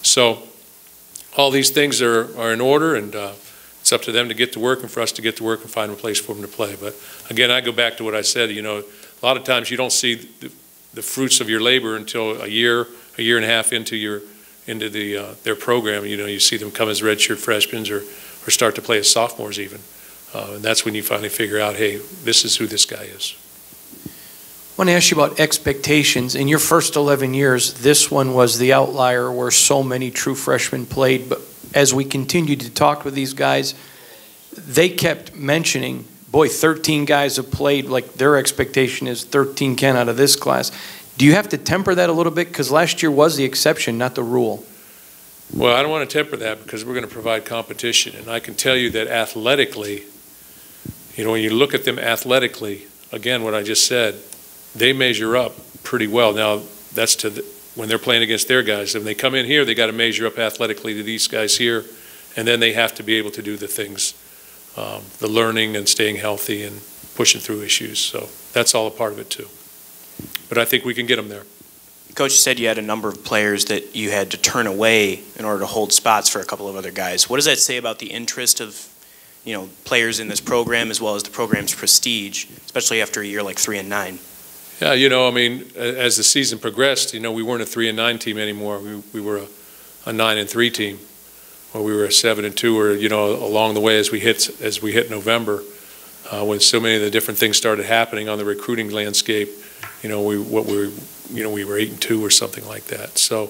So all these things are in order, and it's up to them to get to work and for us to get to work and find a place for them to play. But again, I go back to what I said, a lot of times you don't see the fruits of your labor until a year and a half into their program. You see them come as redshirt freshmen or start to play as sophomores even. And that's when you finally figure out, hey, this is who this guy is. I want to ask you about expectations. In your first 11 years, this one was the outlier where so many true freshmen played. But as we continued to talk with these guys, they kept mentioning, boy, 13 guys have played, like their expectation is 13 can out of this class. Do you have to temper that a little bit? Because last year was the exception, not the rule. Well, I don't want to temper that because we're going to provide competition. And I can tell you that athletically, when you look at them athletically, again, what I just said, they measure up pretty well. Now, that's when they're playing against their guys. When they come in here, they got to measure up athletically to these guys here, and then they have to be able to do the things, the learning and staying healthy and pushing through issues. So that's all a part of it too. But I think we can get them there. Coach, you said you had a number of players that you had to turn away in order to hold spots for a couple of other guys. What does that say about the interest of players in this program as well as the program's prestige, especially after a year like 3-9? Yeah, as the season progressed, we weren't a 3-9 team anymore. We were a 9-3 team, or we were a 7-2, or along the way as we hit November, when so many of the different things started happening on the recruiting landscape. We were 8-2 or something like that. So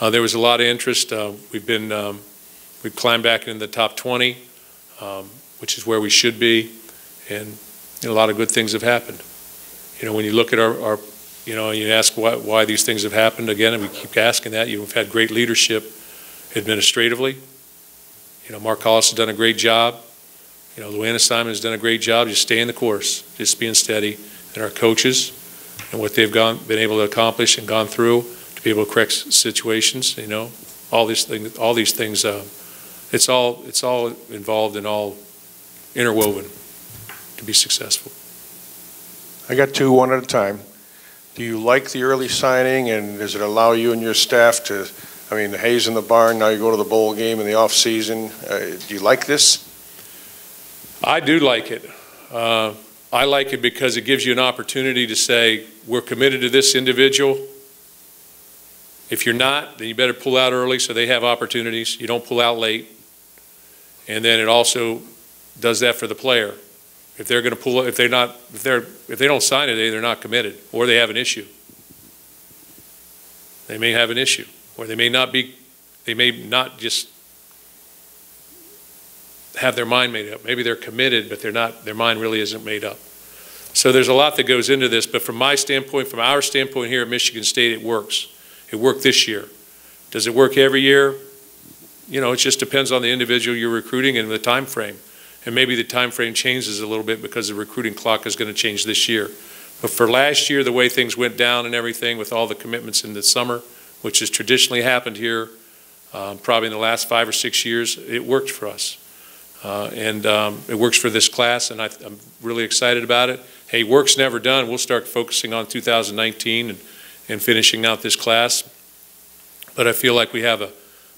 there was a lot of interest. We've climbed back into the top 20, which is where we should be, and a lot of good things have happened. When you look at our you ask why these things have happened, again, and we keep asking that, we've had great leadership administratively. Mark Hollis has done a great job. Luanna Simon has done a great job just staying the course, just being steady. And our coaches and what they've been able to accomplish and gone through to be able to correct situations, all these things, it's all involved and all interwoven to be successful. I got two, one at a time. Do you like the early signing, and does it allow you and your staff to, the hay's in the barn, now you go to the bowl game in the off season. Do you like this? I do like it. I like it because it gives you an opportunity to say, we're committed to this individual. If you're not, then you better pull out early so they have opportunities. You don't pull out late. And then it also does that for the player. If they're going to pull, if they don't sign today, they're not committed, or they have an issue. They may have an issue, or they may not just have their mind made up. Maybe they're committed, but they're not, their mind really isn't made up. So there's a lot that goes into this, but from my standpoint, from our standpoint here at Michigan State, it works. It worked this year. Does it work every year? You know, it just depends on the individual you're recruiting and the time frame. And maybe the time frame changes a little bit because the recruiting clock is going to change this year. But for last year, the way things went down and everything with all the commitments in the summer, which has traditionally happened here probably in the last 5 or 6 years, it worked for us. It works for this class, and I'm really excited about it. Hey, work's never done. We'll start focusing on 2019 and finishing out this class. But I feel like we have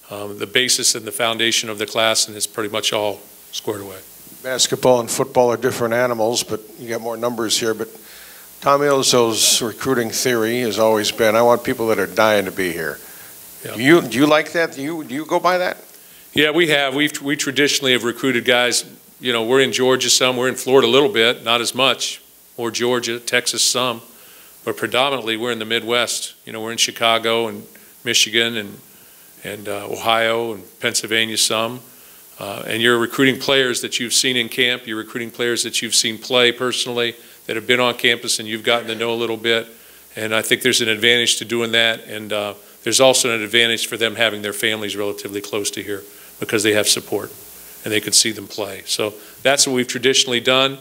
the basis and the foundation of the class, and it's pretty much all squared away. Basketball and football are different animals, but you got more numbers here. But Tom Izzo's recruiting theory has always been, I want people that are dying to be here. Yeah. Do you like that? Do you go by that? Yeah, we have. We traditionally have recruited guys. You know, we're in Georgia some, we're in Florida a little bit, not as much, or Georgia, Texas some, but predominantly we're in the Midwest. You know, we're in Chicago and Michigan and Ohio and Pennsylvania some. And you're recruiting players that you've seen in camp. You're recruiting players that you've seen play personally, that have been on campus and you've gotten to know a little bit. And I think there's an advantage to doing that. And there's also an advantage for them having their families relatively close to here because they have support and they could see them play. So that's what we've traditionally done.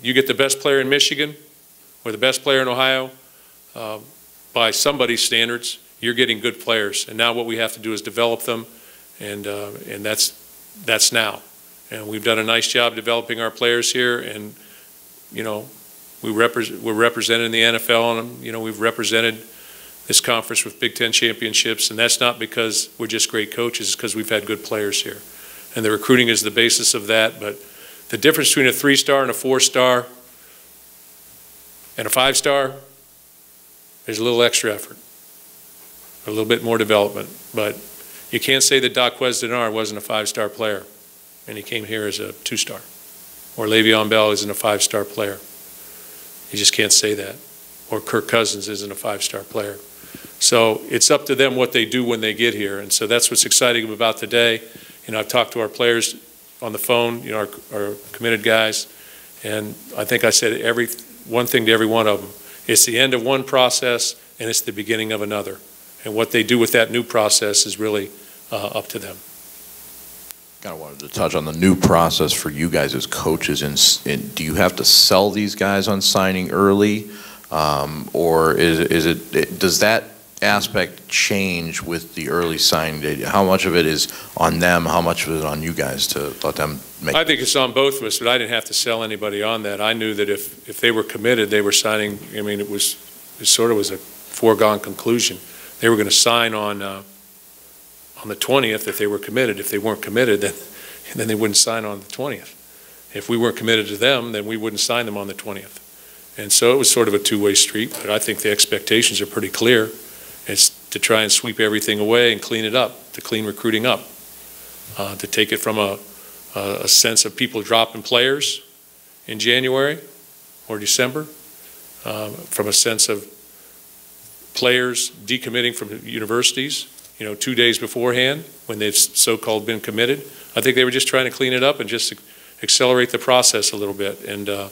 You get the best player in Michigan or the best player in Ohio by somebody's standards, you're getting good players. And now what we have to do is develop them, and that's now. And we've done a nice job developing our players here, and you know, we're represented in the NFL, and you know, we've represented this conference with Big Ten championships, and that's not because we're just great coaches, it's because we've had good players here. And the recruiting is the basis of that, but the difference between a 3-star and a 4-star and a 5-star, there's a little extra effort, a little bit more development, but you can't say that Doc Quesdenar wasn't a 5-star player and he came here as a 2-star, or Le'Veon Bell isn't a 5-star player. You just can't say that. Or Kirk Cousins isn't a 5-star player. So it's up to them what they do when they get here, and so that's what's exciting about today. You know, I've talked to our players on the phone, you know, our committed guys, and I think I said one thing to every one of them. It's the end of one process and it's the beginning of another. And what they do with that new process is really up to them. Kind of wanted to touch on the new process for you guys as coaches. And do you have to sell these guys on signing early, or does that aspect change with the early signing date? How much of it is on them? How much of it is on you guys to let them make? I think it's on both of us, but I didn't have to sell anybody on that. I knew that if they were committed, they were signing. I mean, it sort of was a foregone conclusion. They were going to sign on the 20th if they were committed. If they weren't committed, then they wouldn't sign on the 20th. If we weren't committed to them, then we wouldn't sign them on the 20th. And so it was sort of a two-way street, but I think the expectations are pretty clear. It's to try and sweep everything away and clean it up, to clean recruiting up, to take it from a sense of people dropping players in January or December, from a sense of players decommitting from universities, you know, 2 days beforehand when they've so-called been committed. I think they were just trying to clean it up and just accelerate the process a little bit. And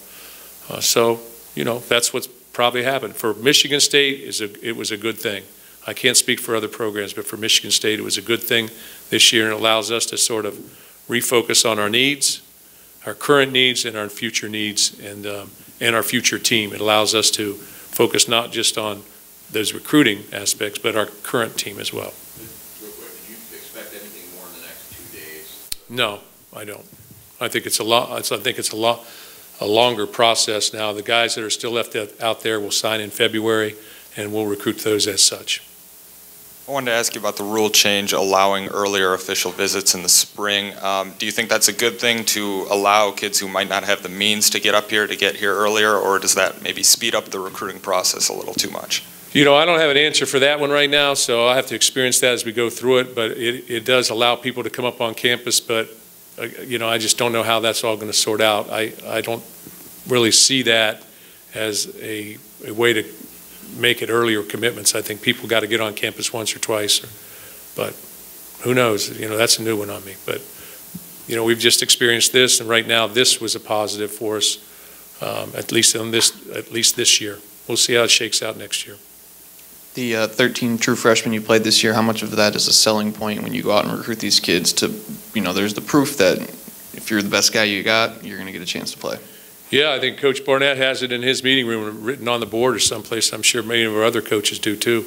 so, you know, that's what's probably happened. For Michigan State, it was a good thing. I can't speak for other programs, but for Michigan State, it was a good thing this year, and it allows us to sort of refocus on our needs, our current needs, and our future needs, and our future team. It allows us to focus not just on those recruiting aspects, but our current team as well. Real quick, do you expect anything more in the next 2 days? No, I don't. I think it's a longer process now. The guys that are still left out there will sign in February, and we'll recruit those as such. I wanted to ask you about the rule change allowing earlier official visits in the spring. Do you think that's a good thing to allow kids who might not have the means to get up here to get here earlier, or does that maybe speed up the recruiting process a little too much? You know, I don't have an answer for that one right now, so I have to experience that as we go through it, but it does allow people to come up on campus, but you know, I just don't know how that's all going to sort out. I don't really see that as a way to make it earlier commitments. I think people got to get on campus once or twice, but who knows? You know, that's a new one on me. But you know, we've just experienced this, and right now this was a positive for us, at least this year. We'll see how it shakes out next year. The 13 true freshmen you played this year, how much of that is a selling point when you go out and recruit these kids to, you know, there's the proof that if you're the best guy you got, you're going to get a chance to play? Yeah, I think Coach Barnett has it in his meeting room written on the board or someplace. I'm sure many of our other coaches do too.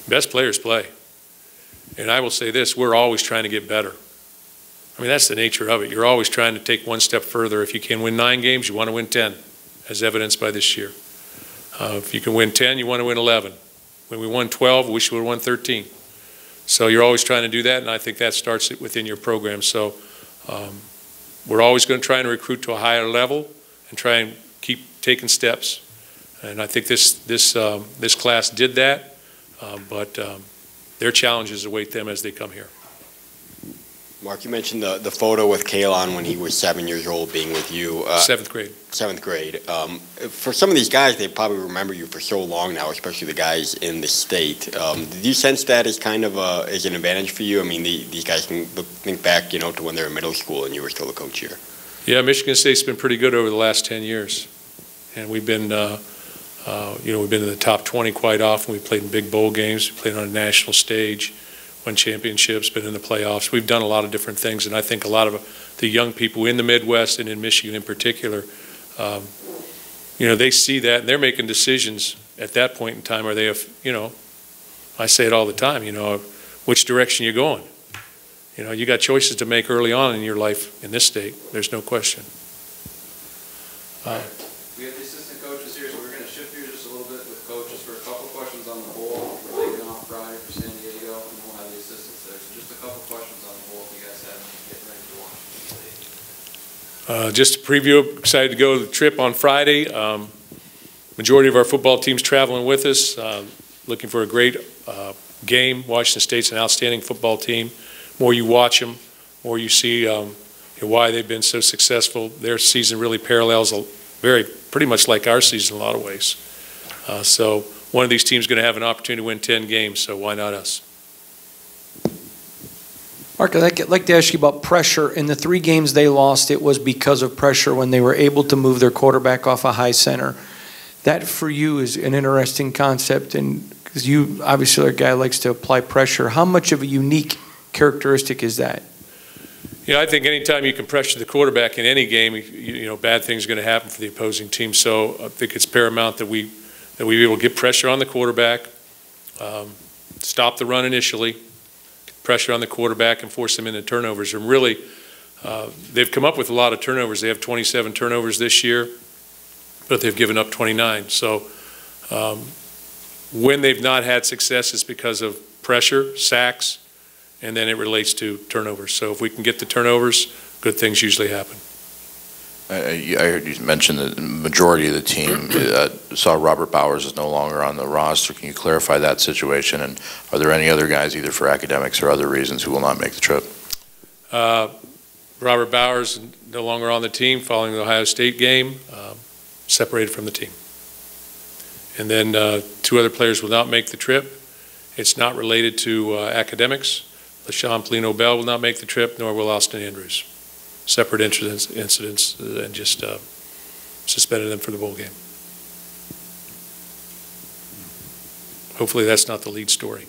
Best players play. And I will say this, we're always trying to get better. I mean, that's the nature of it. You're always trying to take one step further. If you can win 9 games, you want to win 10, as evidenced by this year. If you can win 10, you want to win 11. When we won 12, we wish we would have won 13. So you're always trying to do that, and I think that starts within your program. So we're always going to try and recruit to a higher level and try and keep taking steps. And I think this class did that, but their challenges await them as they come here. Mark, you mentioned the photo with Kalon when he was 7 years old being with you. 7th grade. 7th grade. For some of these guys, they probably remember you for so long now, especially the guys in the state. Did you sense that as kind of as an advantage for you? I mean, these guys can think back, you know, to when they were in middle school and you were still a coach here. Yeah, Michigan State's been pretty good over the last 10 years. And we've been, we've been in the top 20 quite often. We've played in big bowl games. We played on a national stage, won championships, been in the playoffs. We've done a lot of different things, and I think a lot of the young people in the Midwest and in Michigan in particular, they see that, and they're making decisions at that point in time. Are they, I say it all the time, which direction you're going. You got choices to make early on in your life in this state. There's no question. We have the assistant coaches here, so we're going to shift here just a little bit with coaches for a couple questions on the bowl. We're leaving off Friday for San Diego, and we'll have the assistants there. So just a couple questions on the bowl if you guys have any getting ready to watch. Just a preview, excited to go to the trip on Friday. Majority of our football team's traveling with us. Looking for a great game. Washington State's an outstanding football team. More you watch them, more you see why they've been so successful. Their season really parallels pretty much like our season in a lot of ways. So one of these teams is going to have an opportunity to win 10 games, so why not us? Mark, I'd like to ask you about pressure. In the 3 games they lost, it was because of pressure when they were able to move their quarterback off a high center. That, for you, is an interesting concept, and because you obviously are a guy who likes to apply pressure. How much of a unique characteristic is that? I think anytime you can pressure the quarterback in any game, bad things are going to happen for the opposing team. So I think it's paramount that we be able to get pressure on the quarterback, stop the run initially, pressure on the quarterback, and force them into turnovers. And really, they've come up with a lot of turnovers. They have 27 turnovers this year, but they've given up 29. So when they've not had success, it's because of pressure, sacks, and then it relates to turnovers. So if we can get the turnovers, good things usually happen. I heard you mention that the majority of the team saw Robert Bowers is no longer on the roster. Can you clarify that situation? And are there any other guys, either for academics or other reasons, who will not make the trip? Robert Bowers no longer on the team following the Ohio State game, separated from the team. And then 2 other players will not make the trip. It's not related to academics. LaShawn Polino-Bell will not make the trip, nor will Austin Andrews. Separate incidents and just suspended them for the bowl game. Hopefully that's not the lead story.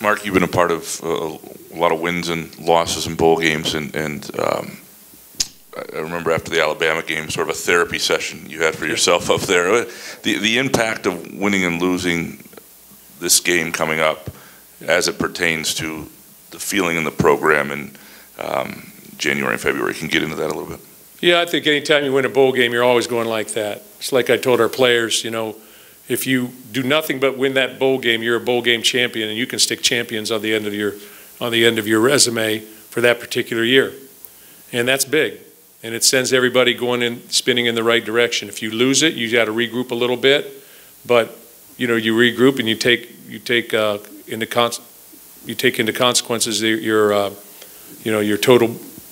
Mark, you've been a part of a lot of wins and losses in bowl games, and I remember after the Alabama game, sort of a therapy session you had for yourself up there. The impact of winning and losing this game coming up as it pertains to the feeling in the program in January and February. Can you get into that a little bit? Yeah, I think anytime you win a bowl game, you're always going like that. It's like I told our players, if you do nothing but win that bowl game, you're a bowl game champion, and you can stick champions on the end of your resume for that particular year. And that's big. And it sends everybody spinning in the right direction. If you lose it, you got to regroup a little bit, but you regroup and you take into consequences your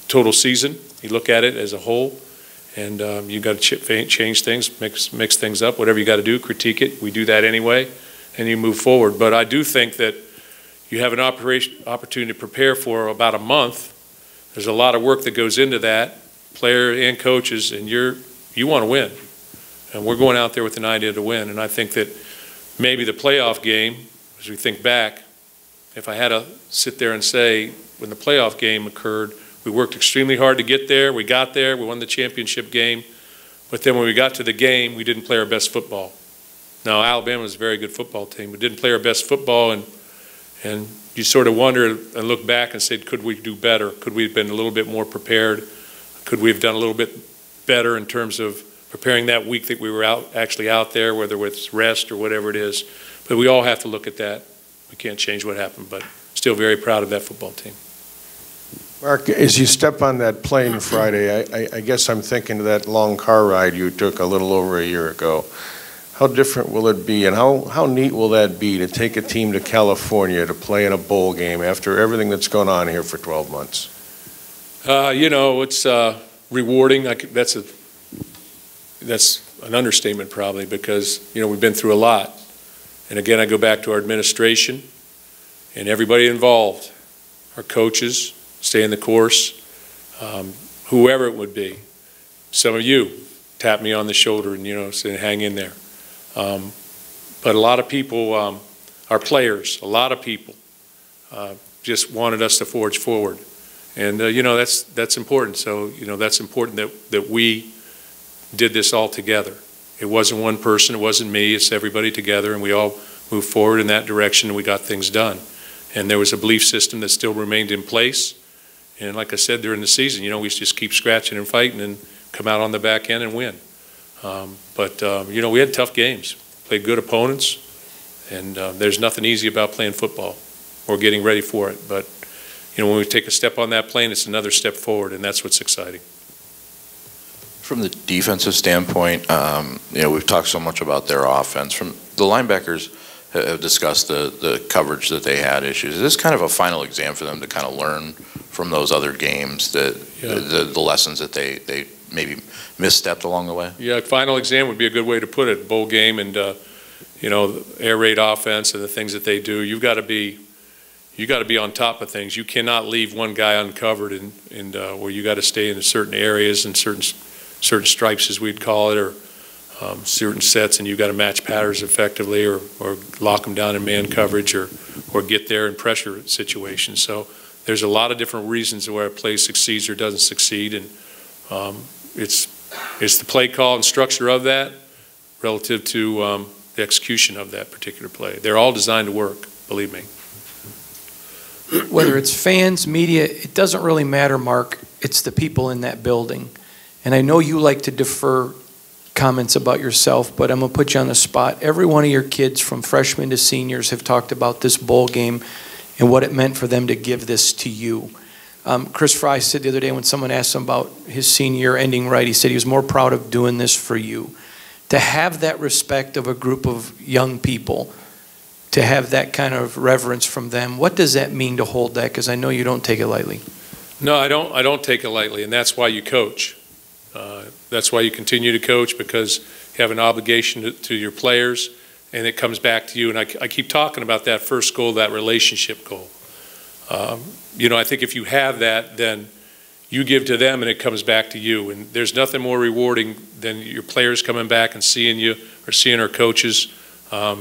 total season. You look at it as a whole, and you got to change things, mix things up, whatever you got to do, critique it. We do that anyway, and you move forward. But I do think that you have an opportunity to prepare for about a month. There's a lot of work that goes into that, player and coaches, and you want to win. And we're going out there with an idea to win. And I think that maybe the playoff game, as we think back, if I had to sit there and say, when the playoff game occurred, we worked extremely hard to get there. We got there. We won the championship game. But then when we got to the game, we didn't play our best football. Now, Alabama was a very good football team. We didn't play our best football, and you sort of wonder and look back and say, could we do better? Could we have been a little bit more prepared? Could we have done a little bit better in terms of preparing that week that we were actually out there, whether it's rest or whatever it is? But we all have to look at that. We can't change what happened, but still very proud of that football team. Mark, as you step on that plane Friday, I guess I'm thinking of that long car ride you took a little over a year ago. How different will it be, and how neat will that be to take a team to California to play in a bowl game after everything that's gone on here for 12 months? It's rewarding. That's an understatement probably, because, we've been through a lot. And again, I go back to our administration and everybody involved, our coaches, staying the course, whoever it would be. Some of you tap me on the shoulder and, say, hang in there. But a lot of people, our players, a lot of people just wanted us to forge forward. And, that's important. So, that's important that we did this all together. It wasn't one person, it wasn't me, it's everybody together, and we all moved forward in that direction and we got things done. And there was a belief system that still remained in place. And like I said, during the season, we just keep scratching and fighting and come out on the back end and win. We had tough games, played good opponents, and there's nothing easy about playing football or getting ready for it. But, when we take a step on that plane, it's another step forward, and that's what's exciting. From the defensive standpoint, we've talked so much about their offense. From the linebackers have discussed the coverage that they had issues. Is this kind of a final exam for them to kind of learn from those other games, the lessons that they maybe misstepped along the way? Yeah, final exam would be a good way to put it. Bowl game and, the air raid offense and the things that they do. You got to be on top of things. You cannot leave one guy uncovered and where you got to stay in certain areas and certain stripes, as we'd call it, or certain sets, and you've got to match patterns effectively or lock them down in man coverage or get there in pressure situations. So there's a lot of different reasons where a play succeeds or doesn't succeed, and it's the play call and structure of that relative to the execution of that particular play. They're all designed to work, believe me. Whether it's fans, media, it doesn't really matter, Mark. It's the people in that building. And I know you like to defer comments about yourself, but I'm going to put you on the spot. Every one of your kids, from freshmen to seniors, have talked about this bowl game and what it meant for them to give this to you. Chris Fry said the other day when someone asked him about his senior year ending right, he said he was more proud of doing this for you. To have that respect of a group of young people, to have that kind of reverence from them, what does that mean to hold that? Because I know you don't take it lightly. No, I don't take it lightly, and that's why you coach. That's why you continue to coach, because you have an obligation to your players, and it comes back to you. And I keep talking about that first goal, that relationship goal. I think if you have that, then you give to them and it comes back to you. And there's nothing more rewarding than your players coming back and seeing you, or seeing our coaches,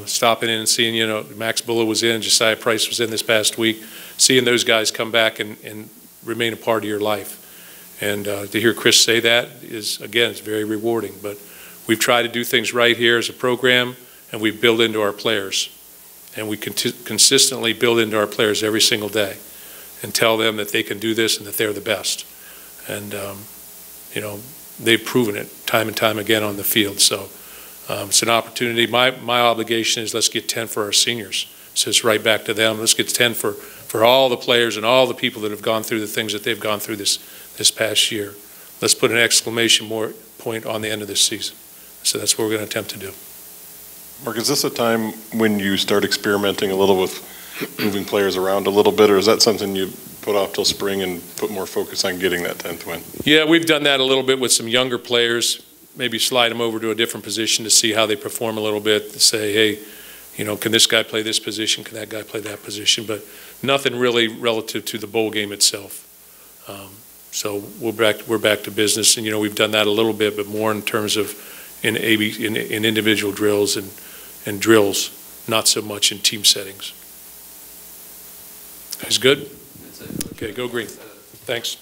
stopping in and seeing, Max Bulla was in, Josiah Price was in this past week, seeing those guys come back and remain a part of your life. And to hear Chris say that is, again, it's very rewarding. But we've tried to do things right here as a program, and we've built into our players. And we consistently build into our players every single day and tell them that they can do this and that they're the best. And, they've proven it time and time again on the field. So it's an opportunity. My obligation is let's get 10 for our seniors. So it's right back to them. Let's get 10 for all the players and all the people that have gone through the things that they've gone through this past year. Let's put an exclamation point on the end of this season. So that's what we're going to attempt to do. Mark, is this a time when you start experimenting a little with moving players around a little bit, or is that something you put off till spring and put more focus on getting that 10th win? Yeah, we've done that a little bit with some younger players, maybe slide them over to a different position to see how they perform a little bit, to say, hey, you know, can this guy play this position? Can that guy play that position? But nothing really relative to the bowl game itself. So we're back to business, and you know, we've done that a little bit, but more in terms of in individual drills and drills, not so much in team settings. Guys, good? Okay, go green. Thanks.